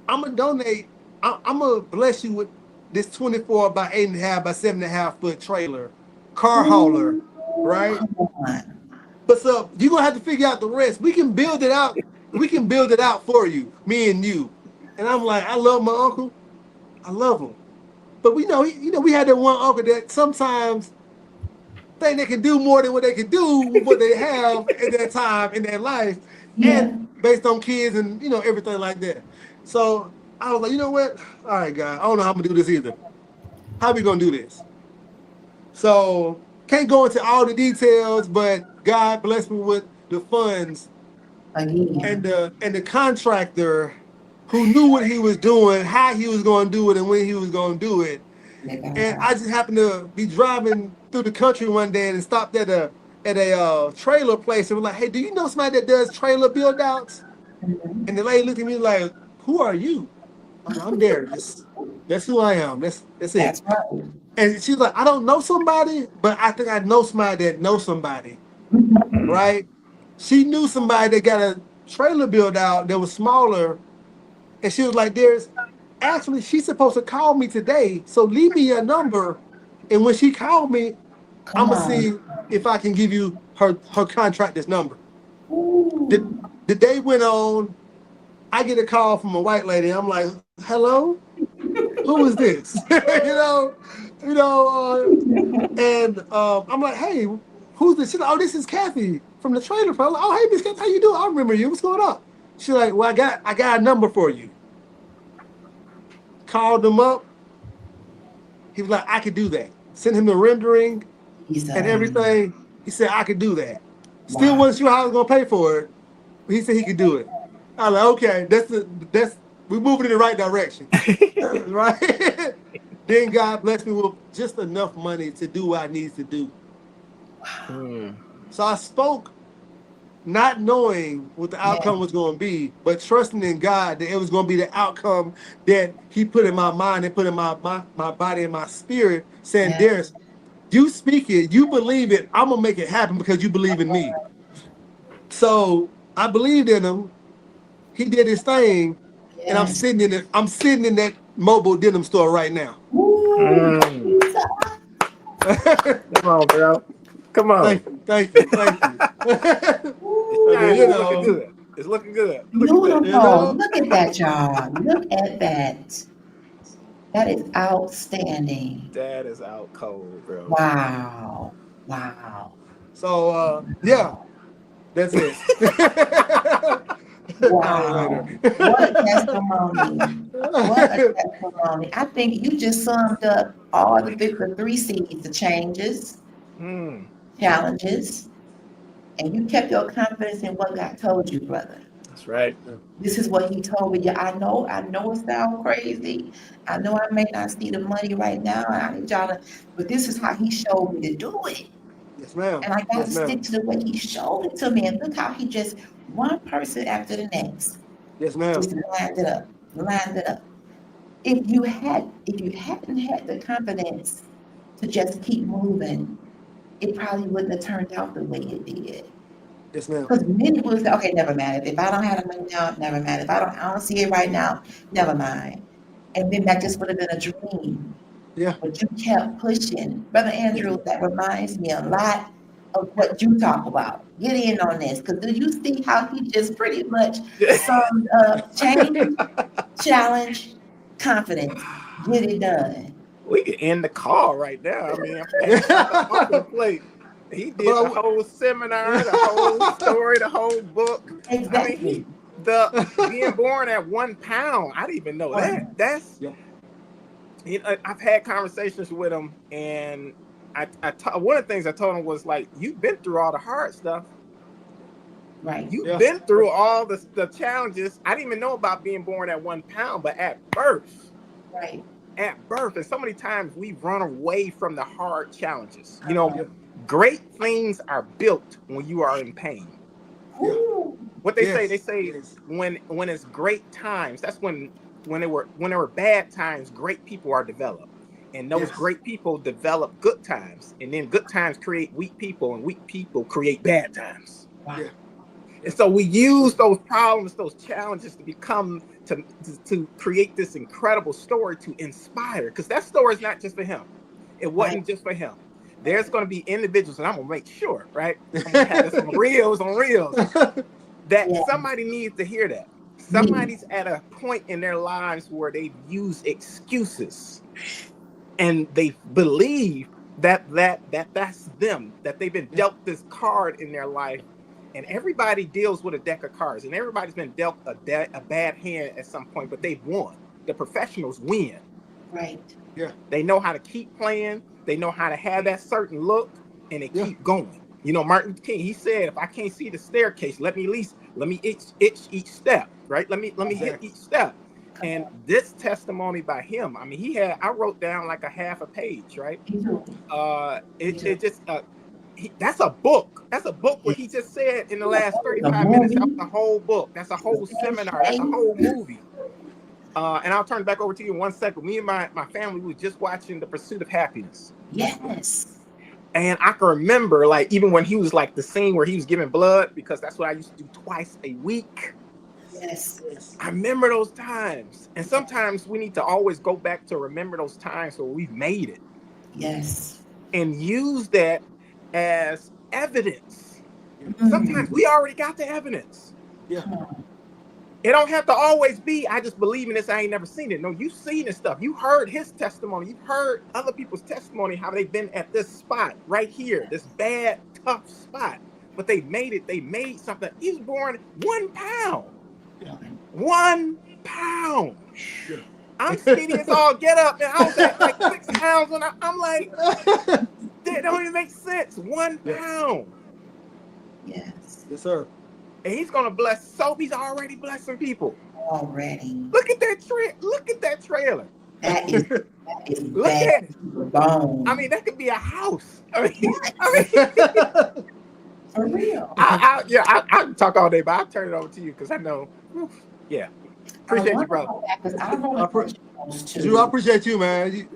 I'm gonna donate. I'm gonna bless you with this 24 by 8.5 by 7.5 foot trailer, car hauler, right? But so you're gonna have to figure out the rest. We can build it out. We can build it out for you, me and you. And I'm like, I love my uncle. I love him. But we had that one uncle that sometimes think they can do more than what they can do with what they have at that time in their life, and based on kids and everything like that. So I was like, you know what? All right, God, I don't know how I'm gonna do this either. How we gonna do this? So can't go into all the details, but God blessed me with the funds and the contractor who knew what he was doing, how he was gonna do it, and when he was gonna do it. And I just happened to be driving through the country one day and stopped at a trailer place and was like, hey, do you know somebody that does trailer build outs? Mhm. And the lady looked at me like, who are you? I'm Darrius. That's who I am. That's it. That's right. And she's like, I don't know somebody, but I think I know somebody that knows somebody, right? She knew somebody that got a trailer build out that was smaller. And she was like, Darrius, actually, she's supposed to call me today. So leave me your number. And when she called me, I'm Come going to on. see if I can give you her contractor's number. Ooh. The day went on. I get a call from a white lady. I'm like, hello? Who is this? And I'm like, hey, who's this? She's like, oh, this is Kathy from the trailer park. Like, oh, hey, Miss Kathy, how you doing? I remember you. What's going on? She's like, well, I got a number for you. Called him up. He was like, I could do that. Sent him the rendering and everything. He said, I could do that. Still Wow. wasn't sure how I was gonna pay for it, but he said he could do it. I was like, okay, that's we're moving in the right direction. Right? Then God blessed me with just enough money to do what I need to do. So I spoke not knowing what the outcome was going to be, but trusting in God that it was going to be the outcome that He put in my mind and put in my body and my spirit, saying, Darrius, you speak it, you believe it, I'm going to make it happen because you believe in me. So I believed in him. He did his thing, and I'm sitting in it. I'm sitting in that mobile denim store right now. Come on, bro. Come on. Thank you. Looking good. It's looking good. Beautiful. Look at that, y'all. Look at that. That is outstanding. That is out cold, bro. Wow. So that's it. Wow. What a testimony. What a testimony. I think you just summed up all the 3 C's, the changes, challenges, and you kept your confidence in what God told you, brother. That's right. This is what He told me. I know it sounds crazy. I know I may not see the money right now. I need y'all to, but this is how He showed me to do it. Yes, ma'am. And I got to stick to the way He showed it to me. And look how He just, one person after the next. Yes, ma'am. Just lined it up. If you hadn't had the confidence to just keep moving, it probably wouldn't have turned out the way it did. Yes, ma'am. Because many would say, okay, never mind. If I don't have the money now, never mind. If I don't see it right now, never mind. And then that just would have been a dream. Yeah. But you kept pushing. Brother Andrew, that reminds me a lot of what you talk about. Get in on this. Because do you see how he just pretty much summed up change, challenge, confidence, get it done. We can end the call right now. I mean, I'm off the plate. He did the whole seminar, the whole story, the whole book. Exactly. I mean, being born at 1 pound, I didn't even know that. That's, you know, I've had conversations with him, and one of the things I told him was like, you've been through all the hard stuff. Right. You've been through all the challenges. I didn't even know about being born at 1 pound, but at birth. Right. At birth, and so many times we run away from the hard challenges. You know, great things are built when you are in pain. What they say when it's great times, that's when there were bad times, great people are developed. And those great people develop good times. And then good times create weak people, and weak people create bad times. Wow. Yeah. And so we use those problems, those challenges to create this incredible story to inspire. Because that story is not just for him. It wasn't just for him. There's going to be individuals, and I'm going to make sure, right? I'm going to have this on reels, that somebody needs to hear that. Somebody's at a point in their lives where they've used excuses, and they believe that's them, that they've been dealt this card in their life. And everybody deals with a deck of cards, and everybody's been dealt a bad hand at some point, but they've won. The professionals win. Right. Yeah. They know how to keep playing. They know how to have that certain look, and they keep going. You know, Martin Luther King, he said, if I can't see the staircase, let me itch each step, right? Let me hit each step. And this testimony by him, I mean, I wrote down like a half a page, right? Me too. It just, that's a book. That's a book what he just said in the last 35 minutes. That was a whole book. That's a whole seminar. That's a whole movie. And I'll turn it back over to you in 1 second. Me and my family was just watching The Pursuit of Happiness. Yes. And I can remember, like, even when he was like the scene where he was giving blood, because that's what I used to do twice a week. Yes. I remember those times. And sometimes we need to always go back to remember those times where we've made it. Yes. And use that as evidence. Sometimes we already got the evidence. Yeah. It don't have to always be, I just believe in this, I ain't never seen it. No, you've seen this stuff. You heard his testimony. You've heard other people's testimony, how they've been at this spot right here, this bad, tough spot. But they made it. They made something. He was born 1 pound. 1 pound. Yeah. I'm skinny as all get up, and I was at like 6 pounds, and I'm like, that don't even make sense. 1 pound. Yes. Yes, sir. And he's gonna bless. So he's already blessing people. Already. Look at that Look at that trailer. That is Look at it. bone. I mean, that could be a house. I mean, For real. I can talk all day, but I'll turn it over to you because I know. Yeah, appreciate you, brother. Drew, I appreciate you, man.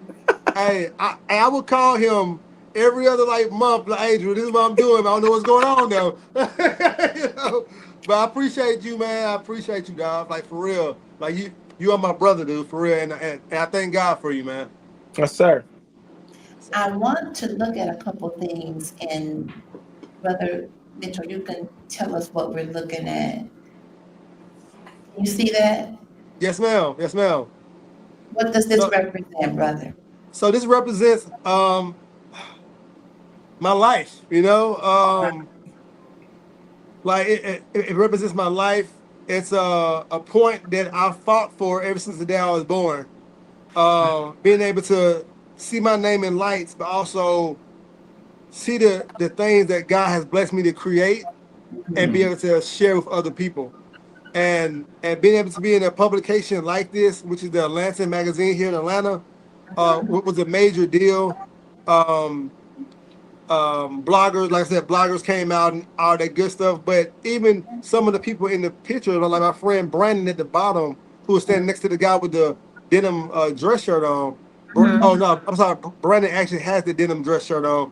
Hey, I would call him every other like month, like, hey, Drew, this is what I'm doing. I don't know what's going on though. You know? But I appreciate you, man. I appreciate you, dog. Like, for real. Like, you are my brother, dude, for real. And I thank God for you, man. Yes, sir. I want to look at a couple things, and Brother Mitchell, you can tell us what we're looking at. You see that? Yes, ma'am. Yes, ma'am. What does this represent, brother? So this represents my life, you know. Like it represents my life. It's a point that I fought for ever since the day I was born. Being able to see my name in lights, but also see the things that God has blessed me to create and be able to share with other people. And being able to be in a publication like this, which is the Atlanta magazine here in Atlanta, was a major deal. Bloggers, like I said, bloggers came out and all that good stuff. But even some of the people in the picture, like my friend Brandon at the bottom, who was standing next to the guy with the denim dress shirt on. Oh no, I'm sorry. Brandon actually has the denim dress shirt on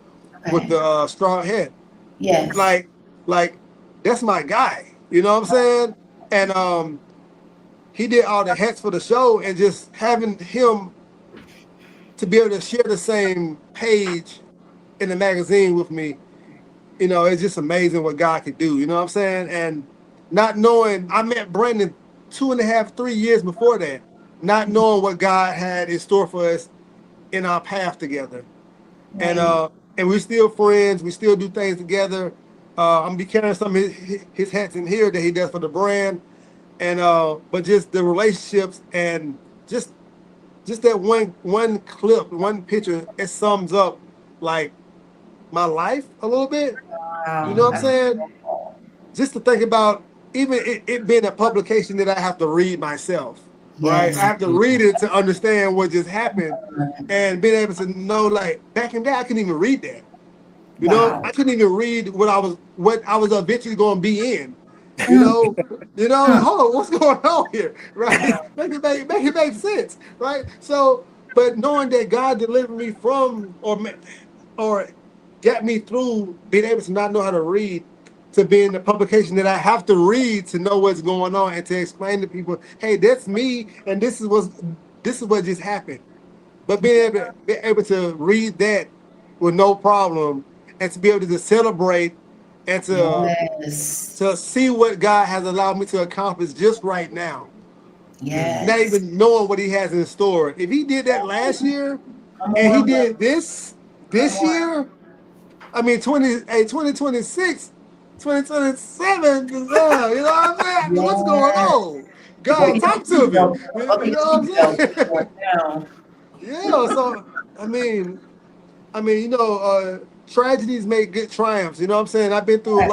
with the straw hat. Yes. Like that's my guy. You know what I'm saying? And he did all the hats for the show, and just having him to be able to share the same page in the magazine with me, you know, it's just amazing what God could do. You know what I'm saying? And not knowing, I met Brandon 2.5, 3 years before that, not knowing what God had in store for us in our path together. Right. And we're still friends. We still do things together. I'm gonna be carrying some of his hats in here that he does for the brand. And but just the relationships and just that one clip, one picture, it sums up like my life a little bit. You know what I'm saying? Just to think about even it being a publication that I have to read myself. Right? I have to read it to understand what just happened, and being able to know, like, back in the day, I couldn't even read that. You know, I couldn't even read what I was eventually going to be in. You know, hold on, what's going on here? Right? Make it make sense, right? So, but knowing that God delivered me from or got me through being able to not know how to read, to be in the publication that I have to read to know what's going on and to explain to people, hey, that's me, and this is what just happened. But being able to read that with no problem, and to be able to celebrate and to see what God has allowed me to accomplish just right now. Yes. Not even knowing what he has in store. If he did that last year and he did this year, I mean 2026, 2027, you know what I'm saying? What's going on? God, talk to me. You know what I'm saying? Yeah, so I mean, you know, tragedies make good triumphs. You know what I'm saying? I've been through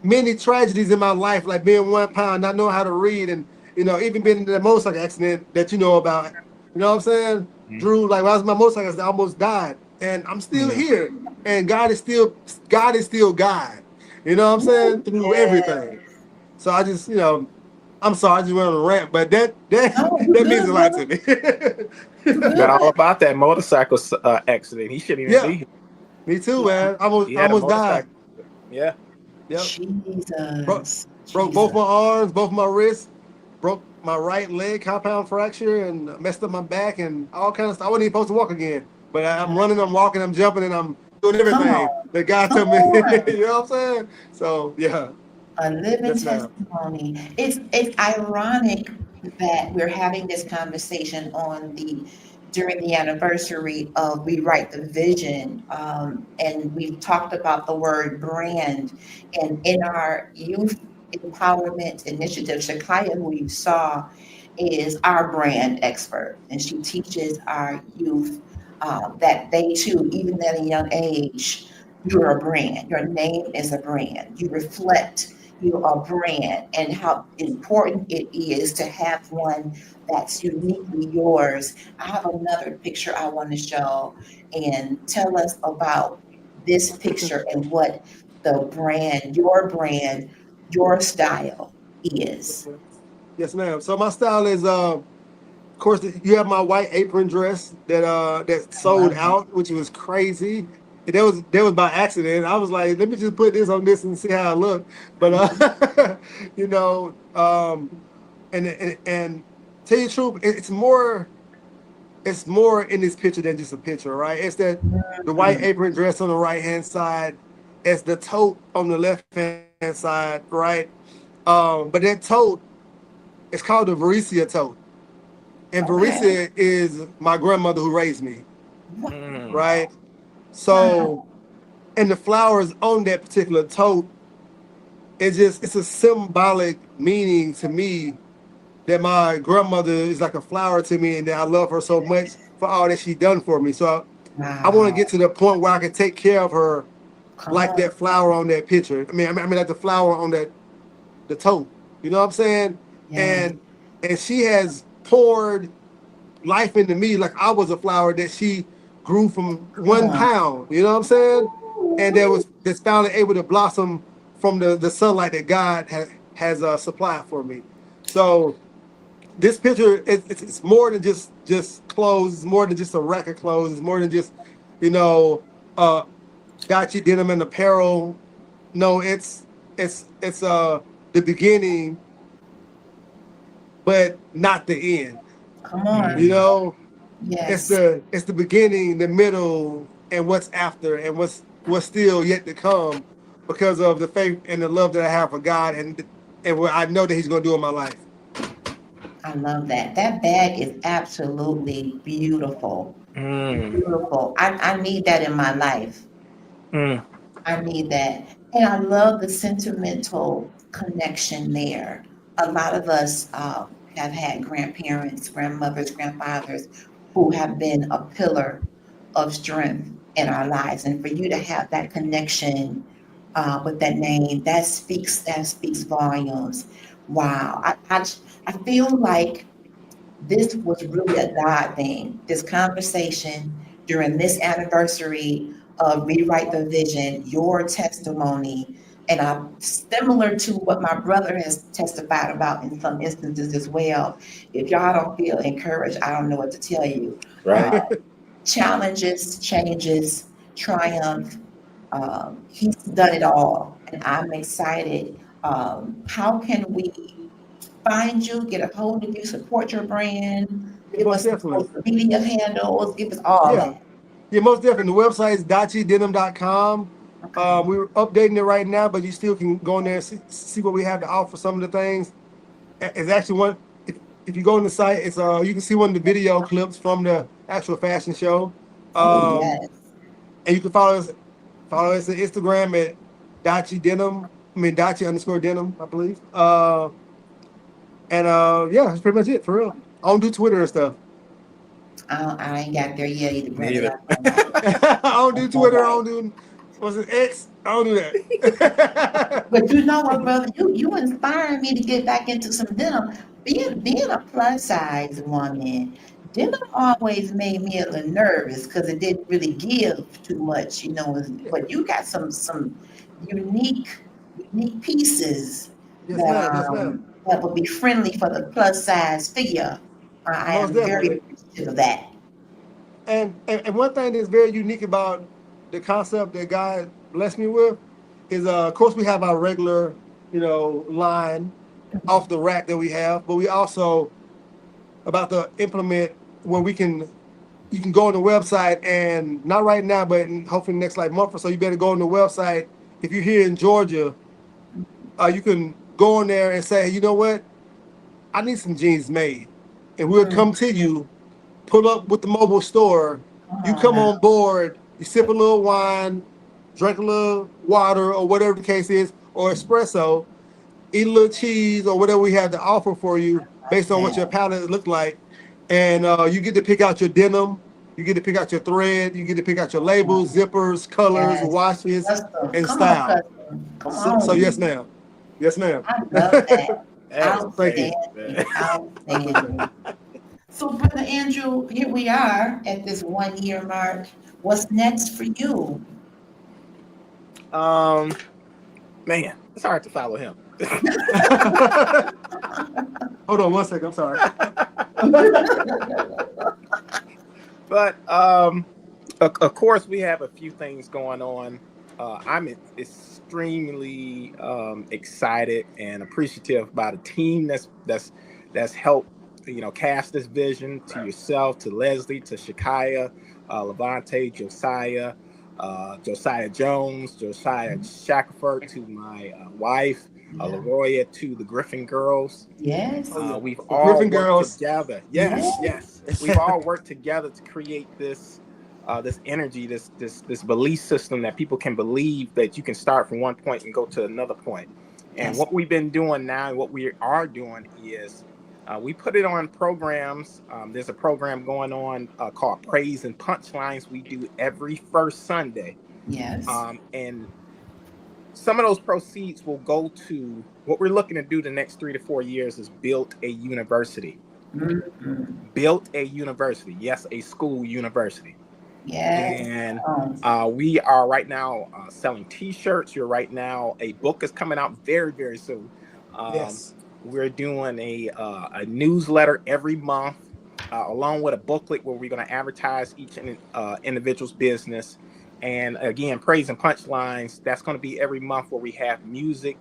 many tragedies in my life, like being 1 pound, not knowing how to read, and even been in that motorcycle accident that you know about. You know what I'm saying? Drew, like when I was in my motorcycle, I almost died, and I'm still here. And God is still God. You know what I'm saying? Through everything. So I just, I'm sorry, I just went on a rant, but that No, you that means good, a lot brother. to me. You Got all good. about that motorcycle accident. He shouldn't even Yeah, be here. me too, Yeah. man. I almost He had a almost died. motorcycle. Yeah. Yep. Broke, Jesus. broke both Jesus. my arms, both my wrists, broke my right leg compound fracture, and messed up my back and all kinds of stuff. I wasn't even supposed to walk again, but I'm running, I'm walking, I'm jumping, and I'm doing Come everything on. that God Come told me. on. You know what I'm saying? So yeah, A living yes, ma'am. testimony. It's ironic that we're having this conversation during the anniversary of Rewrite the Vision, and we've talked about the word brand. And in our youth empowerment initiative, Shakaya, who you saw, is our brand expert, and she teaches our youth that they too, even at a young age, you're a brand. Your name is a brand. You reflect your brand and how important it is to have one that's uniquely yours. I have another picture I want to show and tell us about this picture and what your style is. Yes, ma'am. So my style is, of course, you have my white apron dress that I sold love that. out, which was crazy. That was by accident. I was like, let me just put this on this and see how I look. But you know, and tell you the truth, it's more in this picture than just a picture, right? It's that the white Mm, apron dress on the right hand side, it's the tote on the left hand side, right? But that tote, it's called the Varesia tote. And okay. Varesia is my grandmother who raised me, Wow. Mm. right? So, and the flowers on that particular tote, it's a symbolic meaning to me that my grandmother is like a flower to me and that I love her so much for all that she done for me. So I want to Wow. get to the point where I can take care of her Come like on. that flower on that picture. I mean like the flower on the tote. You know what I'm saying? Yes. And she has poured life into me like I was a flower that she grew from Come one on. pound. You know what I'm saying? And that's finally able to blossom from the sunlight that God has supplied for me. So this picture it's more than just clothes. It's more than just a rack of clothes. It's more than just you know uh gotcha denim and apparel. No, it's the beginning, but not the end. Come You on. Mm. know, it's Yes. the beginning, the middle, and what's after, and what's still yet to come, because of the faith and the love that I have for God, and what I know that He's going to do in my life. I love that. That bag is absolutely beautiful. Mm. Beautiful. I need that in my life. Mm. I need that. And I love the sentimental connection there. A lot of us have had grandparents, grandmothers, grandfathers who have been a pillar of strength in our lives. And for you to have that connection with that name, that speaks volumes. Wow. I feel like this was really a God thing. This conversation during this anniversary of Rewrite the Vision, your testimony, and I'm similar to what my brother has testified about in some instances as well. If y'all don't feel encouraged, I don't know what to tell you. Uh, Right. Challenges, changes, triumph. He's done it all, and I'm excited. How can we find you, get a hold of you, support your brand, Yeah, give most us the definitely. social media handles, give us all Yeah, that. yeah, most definitely. The website is dachidenim.com. Okay. We're updating it right now, but you still can go in there and see what we have to offer. Some of the things. It's actually one. If you go on the site, it's you can see one of the video clips from the actual fashion show. Oh, Um, yes. and you can follow us on Instagram at Dachi Denim. I mean Dachi underscore denim, I believe. And yeah, that's pretty much it for real. I don't do Twitter and stuff. I ain't got there yet either, Me brother. either. I'm I don't do all Twitter. I right. don't do Was it X? I don't do that. But you know what, brother? You inspired me to get back into some denim. Being a plus size woman, denim always made me a little nervous because it didn't really give too much, you know. But you got some unique pieces Yes, that ma'am. Yes, ma'am. that would be friendly for the plus size figure. I Most am very definitely. appreciative of that. And one thing that's very unique about the concept that God blessed me with is, of course, we have our regular, line off the rack that we have, but we also about to implement where you can go on the website, and not right now, but hopefully next like month or so, you better go on the website. If you're here in Georgia, you can go on there and say, you know what, I need some jeans made, and we'll come to you, pull up with the mobile store. You come Now. on board, you sip a little wine, drink a little water, or whatever the case is, or espresso, eat a little cheese, or whatever we have to offer for you based on what your palette look like. And you get to pick out your denim, you get to pick out your thread, you get to pick out your labels, zippers, colors, Yes. washes, Custom. and Come on, style. custom. Come So yes, on. ma'am. Yes, ma'am. I love that. That is Thank you. crazy, Outstanding. man. Outstanding. So, Brother Andrew, here we are at this 1 year mark. What's next for you? Man, it's hard to follow him. Hold on one second. I'm sorry. But of course, we have a few things going on. I'm extremely excited and appreciative about a team that's helped cast this vision, to yourself, to Leslie, to Shakaya, Levante, Josiah Jones, Josiah Shackelford, to my wife, Leroya, to the Griffin girls. Yes. We've The all Griffin worked girls. together. Yes. Yes. We've all worked together to create this energy, this belief system that people can believe that you can start from one point and go to another point. And Yes. what we've been doing now, and what we are doing is we put it on programs. There's a program going on called Praise and Punchlines. We do every first Sunday. Yes. And some of those proceeds will go to what we're looking to do the next 3 to 4 years is build a university. Built a university. Yes, a school university. Yes. And we are right now selling T-shirts. Right now, a book is coming out very, very soon. Yes. We're doing a newsletter every month, along with a booklet where we're going to advertise each individual's business. And again, Praise and Punchlines, that's going to be every month where we have music,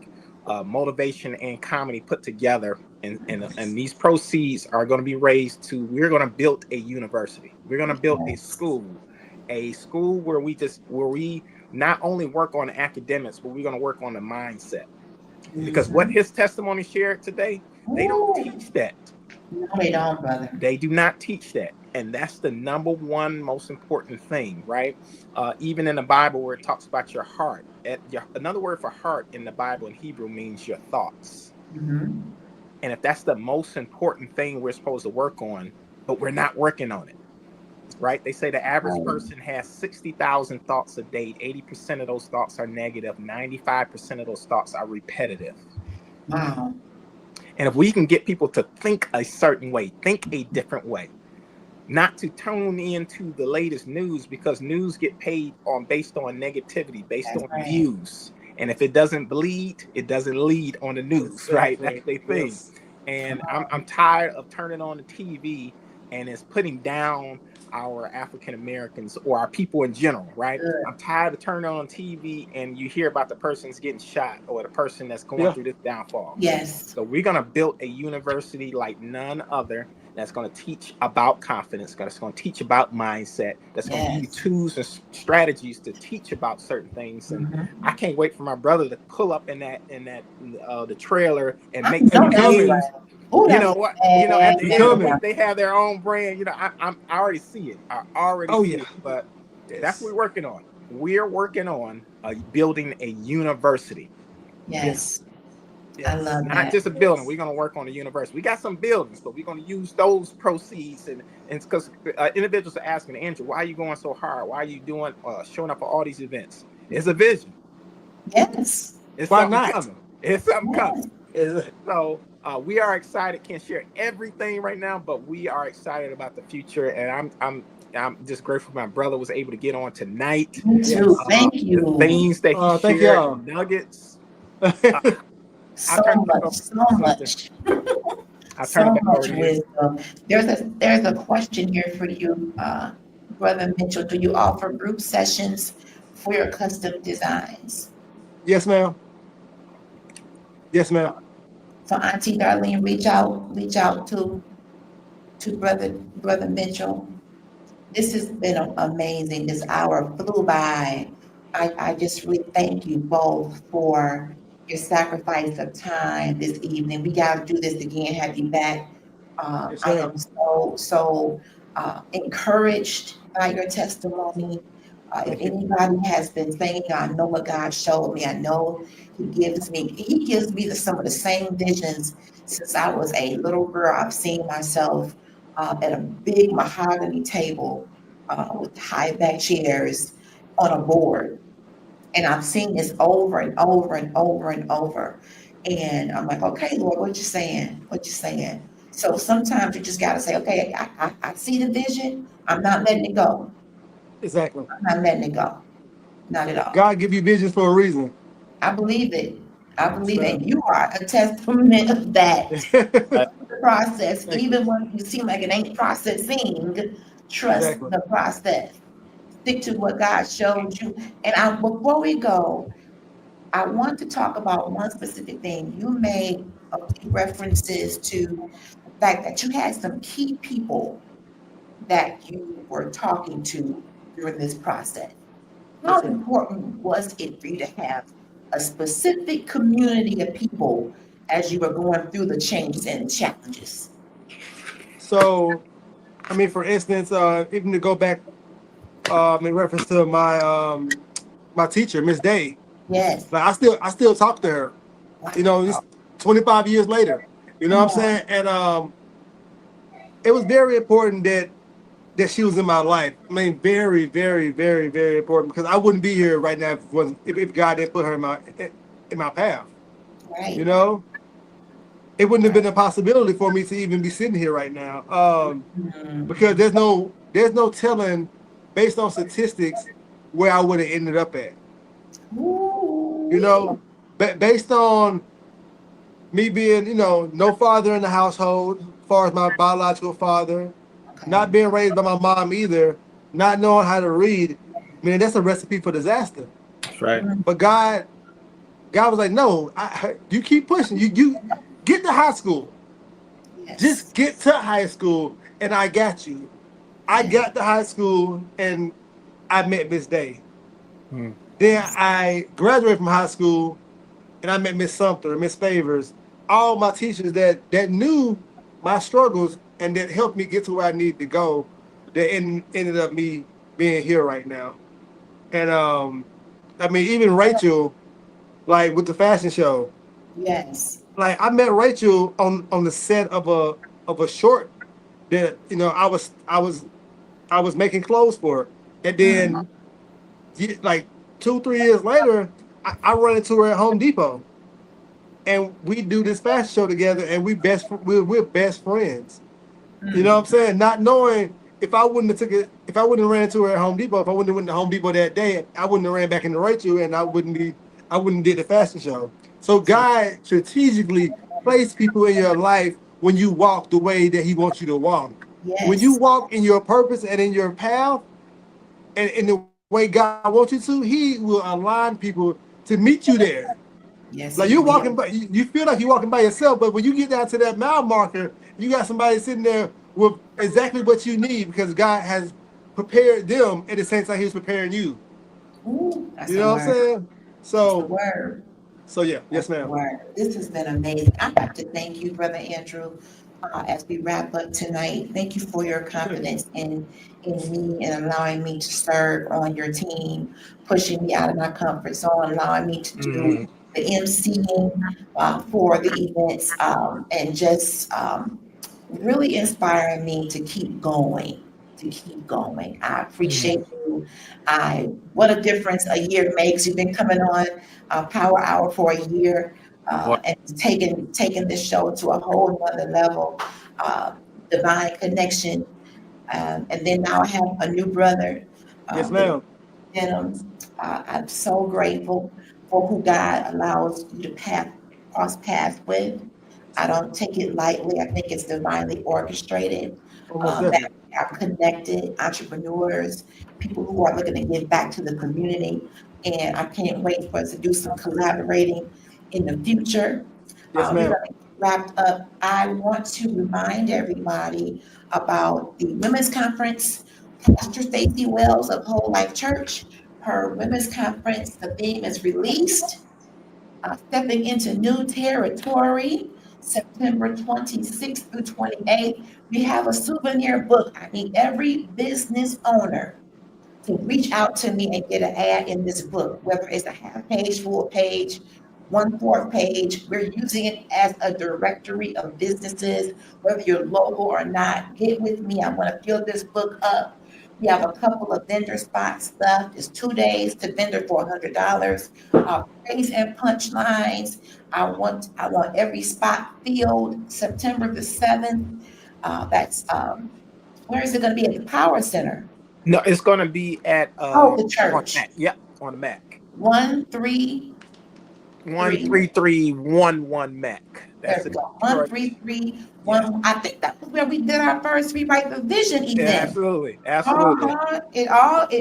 motivation, and comedy put together. And these proceeds are going to be raised to, we're going to build a university. We're going to build a school where we not only work on academics, but we're going to work on the mindset. Because what his testimony shared today, they don't teach that. No, they don't, brother. They do not teach that. And that's the number one most important thing, right? Even in the Bible where it talks about your heart. Another word for heart in the Bible in Hebrew means your thoughts. And if that's the most important thing we're supposed to work on, but we're not working on it, right? They say the average person has 60,000 thoughts a day. 80% of those thoughts are negative. 95% of those thoughts are repetitive. Wow. And if we can get people to think a certain way, think a different way, not to tune into the latest news, because news get paid based on negativity, based on views. And if it doesn't bleed, it doesn't lead on the news, right? That's the thing. Yes. And I'm tired of turning on the TV and it's putting down our African Americans or our people in general, right? I'm tired of turning on TV and you hear about the person's getting shot or the person that's going through this downfall. Yes. So we're going to build a university like none other that's going to teach about confidence, that's going to teach about mindset, that's going to give you tools and strategies to teach about certain things. And I can't wait for my brother to pull up in the trailer and make some memes. You know what? At the end of the week, they have their own brand. I already see it. I already see it. But that's what we're working on. We're working on building a university. Yes. I love that. Not just a building. We're going to work on a university. We got some buildings, but we're going to use those proceeds. And because individuals are asking, Andrew, why are you going so hard? Why are you showing up for all these events? It's a vision. Yes. It's Why something not? coming. It's something Yes. coming. So we are excited. Can't share everything right now, but we are excited about the future. And I'm just grateful my brother was able to get on tonight. Me too. Yes. Thank The you. things that he Thank shared, y'all. the nuggets. So I'll turn it back much, over so to you, sister. much, I'll turn it so back over much to you. wisdom. There's a question here for you, Brother Mitchell. Do you offer group sessions for your custom designs? Yes, ma'am. Yes, ma'am. So Auntie Darlene, reach out to Brother Mitchell. This has been amazing. This hour flew by. I just really thank you both for your sacrifice of time this evening. We got to do this again, have you back. Yes, I ma'am. am so encouraged by your testimony. If Thank you. anybody has been saying, I know what God showed me. I know He gives me some of the same visions since I was a little girl. I've seen myself at a big mahogany table with high back chairs on a board. And I've seen this over and over and over and over. And I'm like, okay, Lord, what you saying? What you saying? So sometimes you just got to say, okay, I see the vision. I'm not letting it go. Exactly. I'm not letting it go. Not at all. God give you visions for a reason. I believe it. I Yes, believe it. ma'am. You are a testament of that. Thank The process, you. even when you seem like it ain't processing, trust Exactly. the process. Stick to what God showed you. And before we go, I want to talk about one specific thing. You made a few references to the fact that you had some key people that you were talking to during this process. How Yes, ma'am. important was it for you to have a specific community of people as you were going through the changes and challenges? So, I mean, for instance, even to go back in reference to my teacher, Miss Day, Yes. like I still talk to her. You know, Wow. just 25 years later. You know Come what I'm on. saying? And it was very important that she was in my life. I mean, very, very, very, very important because I wouldn't be here right now if God didn't put her in my path. You Right. know, it wouldn't have Right. been a possibility for me to even be sitting here right now. Because Mhm. there's no telling based on statistics where I would have ended up at. You Ooh-wee. know, based on me being, no father in the household, as far as my biological father, not Okay. being raised by my mom either, not knowing how to read, man, that's a recipe for disaster. That's right. Mm, But God was like, no, you keep pushing. You get to high school. Just yes. get to high school, and I got you. I Yes. got to high school, and I met Miss Day. Mm. Then Yes. I graduated from high school, and I met Miss Sumter, Miss Favors, all my teachers that knew my struggles and that helped me get to where I needed to go. That ended up me being here right now. And I mean, even Rachel, like with the fashion show, Yes. like I met Rachel on the set of a short that I was making clothes for, and Mm, then like 2 3 years later, I run into her at Home Depot, and we do this fashion show together, and we're best friends. You know what I'm mm. saying? Not knowing if I wouldn't have ran into her at Home Depot, if I wouldn't have went to Home Depot that day, I wouldn't have ran back into Rachel, and I wouldn't did the fashion show. So So God strategically placed people in your life when you walk the way that He wants you to walk. When you Yes. walk in your purpose and in your path, and in the way God wants you to, He will align people to meet you there. Yes, Like he you're walking will. by, you feel like you're walking by yourself, but when you get down to that mile marker, you got somebody sitting there with exactly what you need because God has prepared them at the same time He was preparing you. Ooh, that's You a know what I'm word. saying? That's a So, word. so yeah, yes, That's the ma'am. word. This has been amazing. I have to thank you, Brother Andrew, as we wrap up tonight. Thank you for your confidence in me and allowing me to serve on your team, pushing me out of my comfort zone, allowing me to do mm, the emceeing for the events, and just really inspiring me to keep going. to keep going. I appreciate you. What a difference a year makes. You've been coming on Power Hour for a year and taking this show to a whole nother level. Divine connection. And then now I have a new brother. Yes, That ma'am. I'm so grateful for who God allows you to cross paths with. I don't take it lightly. I think it's divinely orchestrated. Almost That definitely. we are connected entrepreneurs, people who are looking to give back to the community. And I can't wait for us to do some collaborating in the future. Yes, We're ma'am. going to get wrapped up. I want to remind everybody about the women's conference. Pastor Stacy Wells of Whole Life Church, her women's conference, the theme is released, stepping into new territory, September 26th through 28th. We have a souvenir book. I need every business owner to reach out to me and get an ad in this book, whether it's a half page, full page, 1/4 page. We're using it as a directory of businesses, whether you're local or not. Get with me. I want to fill this book up. We have a couple of vendor spots left. It's 2 days to vendor for $100. Praise and punchlines. I want every spot filled. September the 7th. That's where is it going to be? At the Power Center. No, it's going to be at The on church. Mac. Yep, on the Mac. 133. 13311 Mac. There That's we it. go. 1331. Yeah. I think that was where we did our first Rewrite the Vision Yeah, event. absolutely. Absolutely. It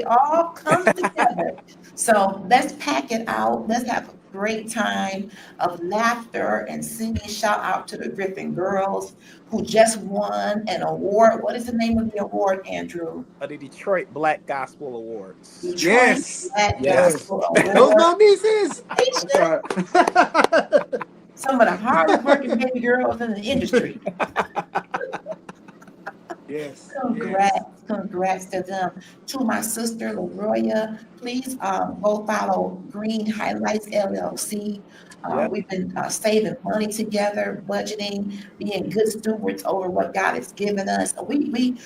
all comes together. So let's pack it out. Let's have a great time of laughter and singing. Shout out to the Griffin girls who just won an award. What is the name of the award, Andrew? The Detroit Black Gospel Awards. Detroit Yes. Black Yes. Gospel Those Award. my nieces. I'm sorry. Some of the hardest working baby girls in the industry. Yes. Congrats to them. To my sister LaRoya, please go follow Green Highlights LLC. Yep. We've been saving money together, budgeting, being good stewards over what God has given us. We doing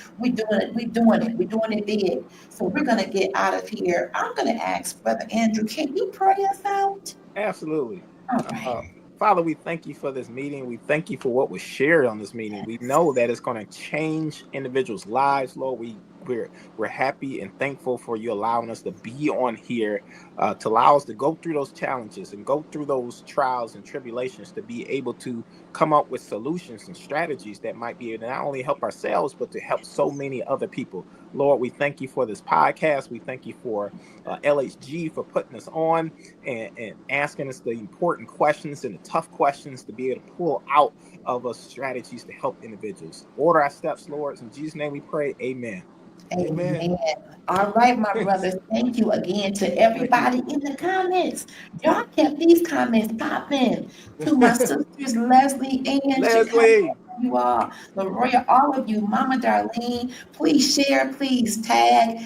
it big. So we're gonna get out of here. I'm gonna ask Brother Andrew, can you pray us out? Absolutely. All right. Father, we thank you for this meeting. We thank you for what was shared on this meeting. We know that it's going to change individuals' lives, Lord. We're happy and thankful for you allowing us to be on here, to allow us to go through those challenges and go through those trials and tribulations, to be able to come up with solutions and strategies that might be able to not only help ourselves, but to help so many other people. Lord, we thank you for this podcast. We thank you for LHG for putting us on and asking us the important questions and the tough questions to be able to pull out of us strategies to help individuals. Order our steps, Lord. In Jesus' name we pray. Amen. Amen. All right, my brothers. Thank you again to everybody in the comments. Y'all kept these comments popping. To my sisters, Leslie and Chicago, you all, LaRoya, all of you, Mama Darlene, please share, please tag,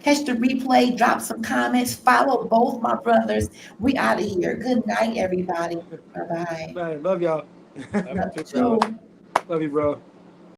catch the replay, drop some comments, follow both my brothers. We out of here. Good night, everybody. Bye-bye. Love y'all. Love you too. Love you, bro.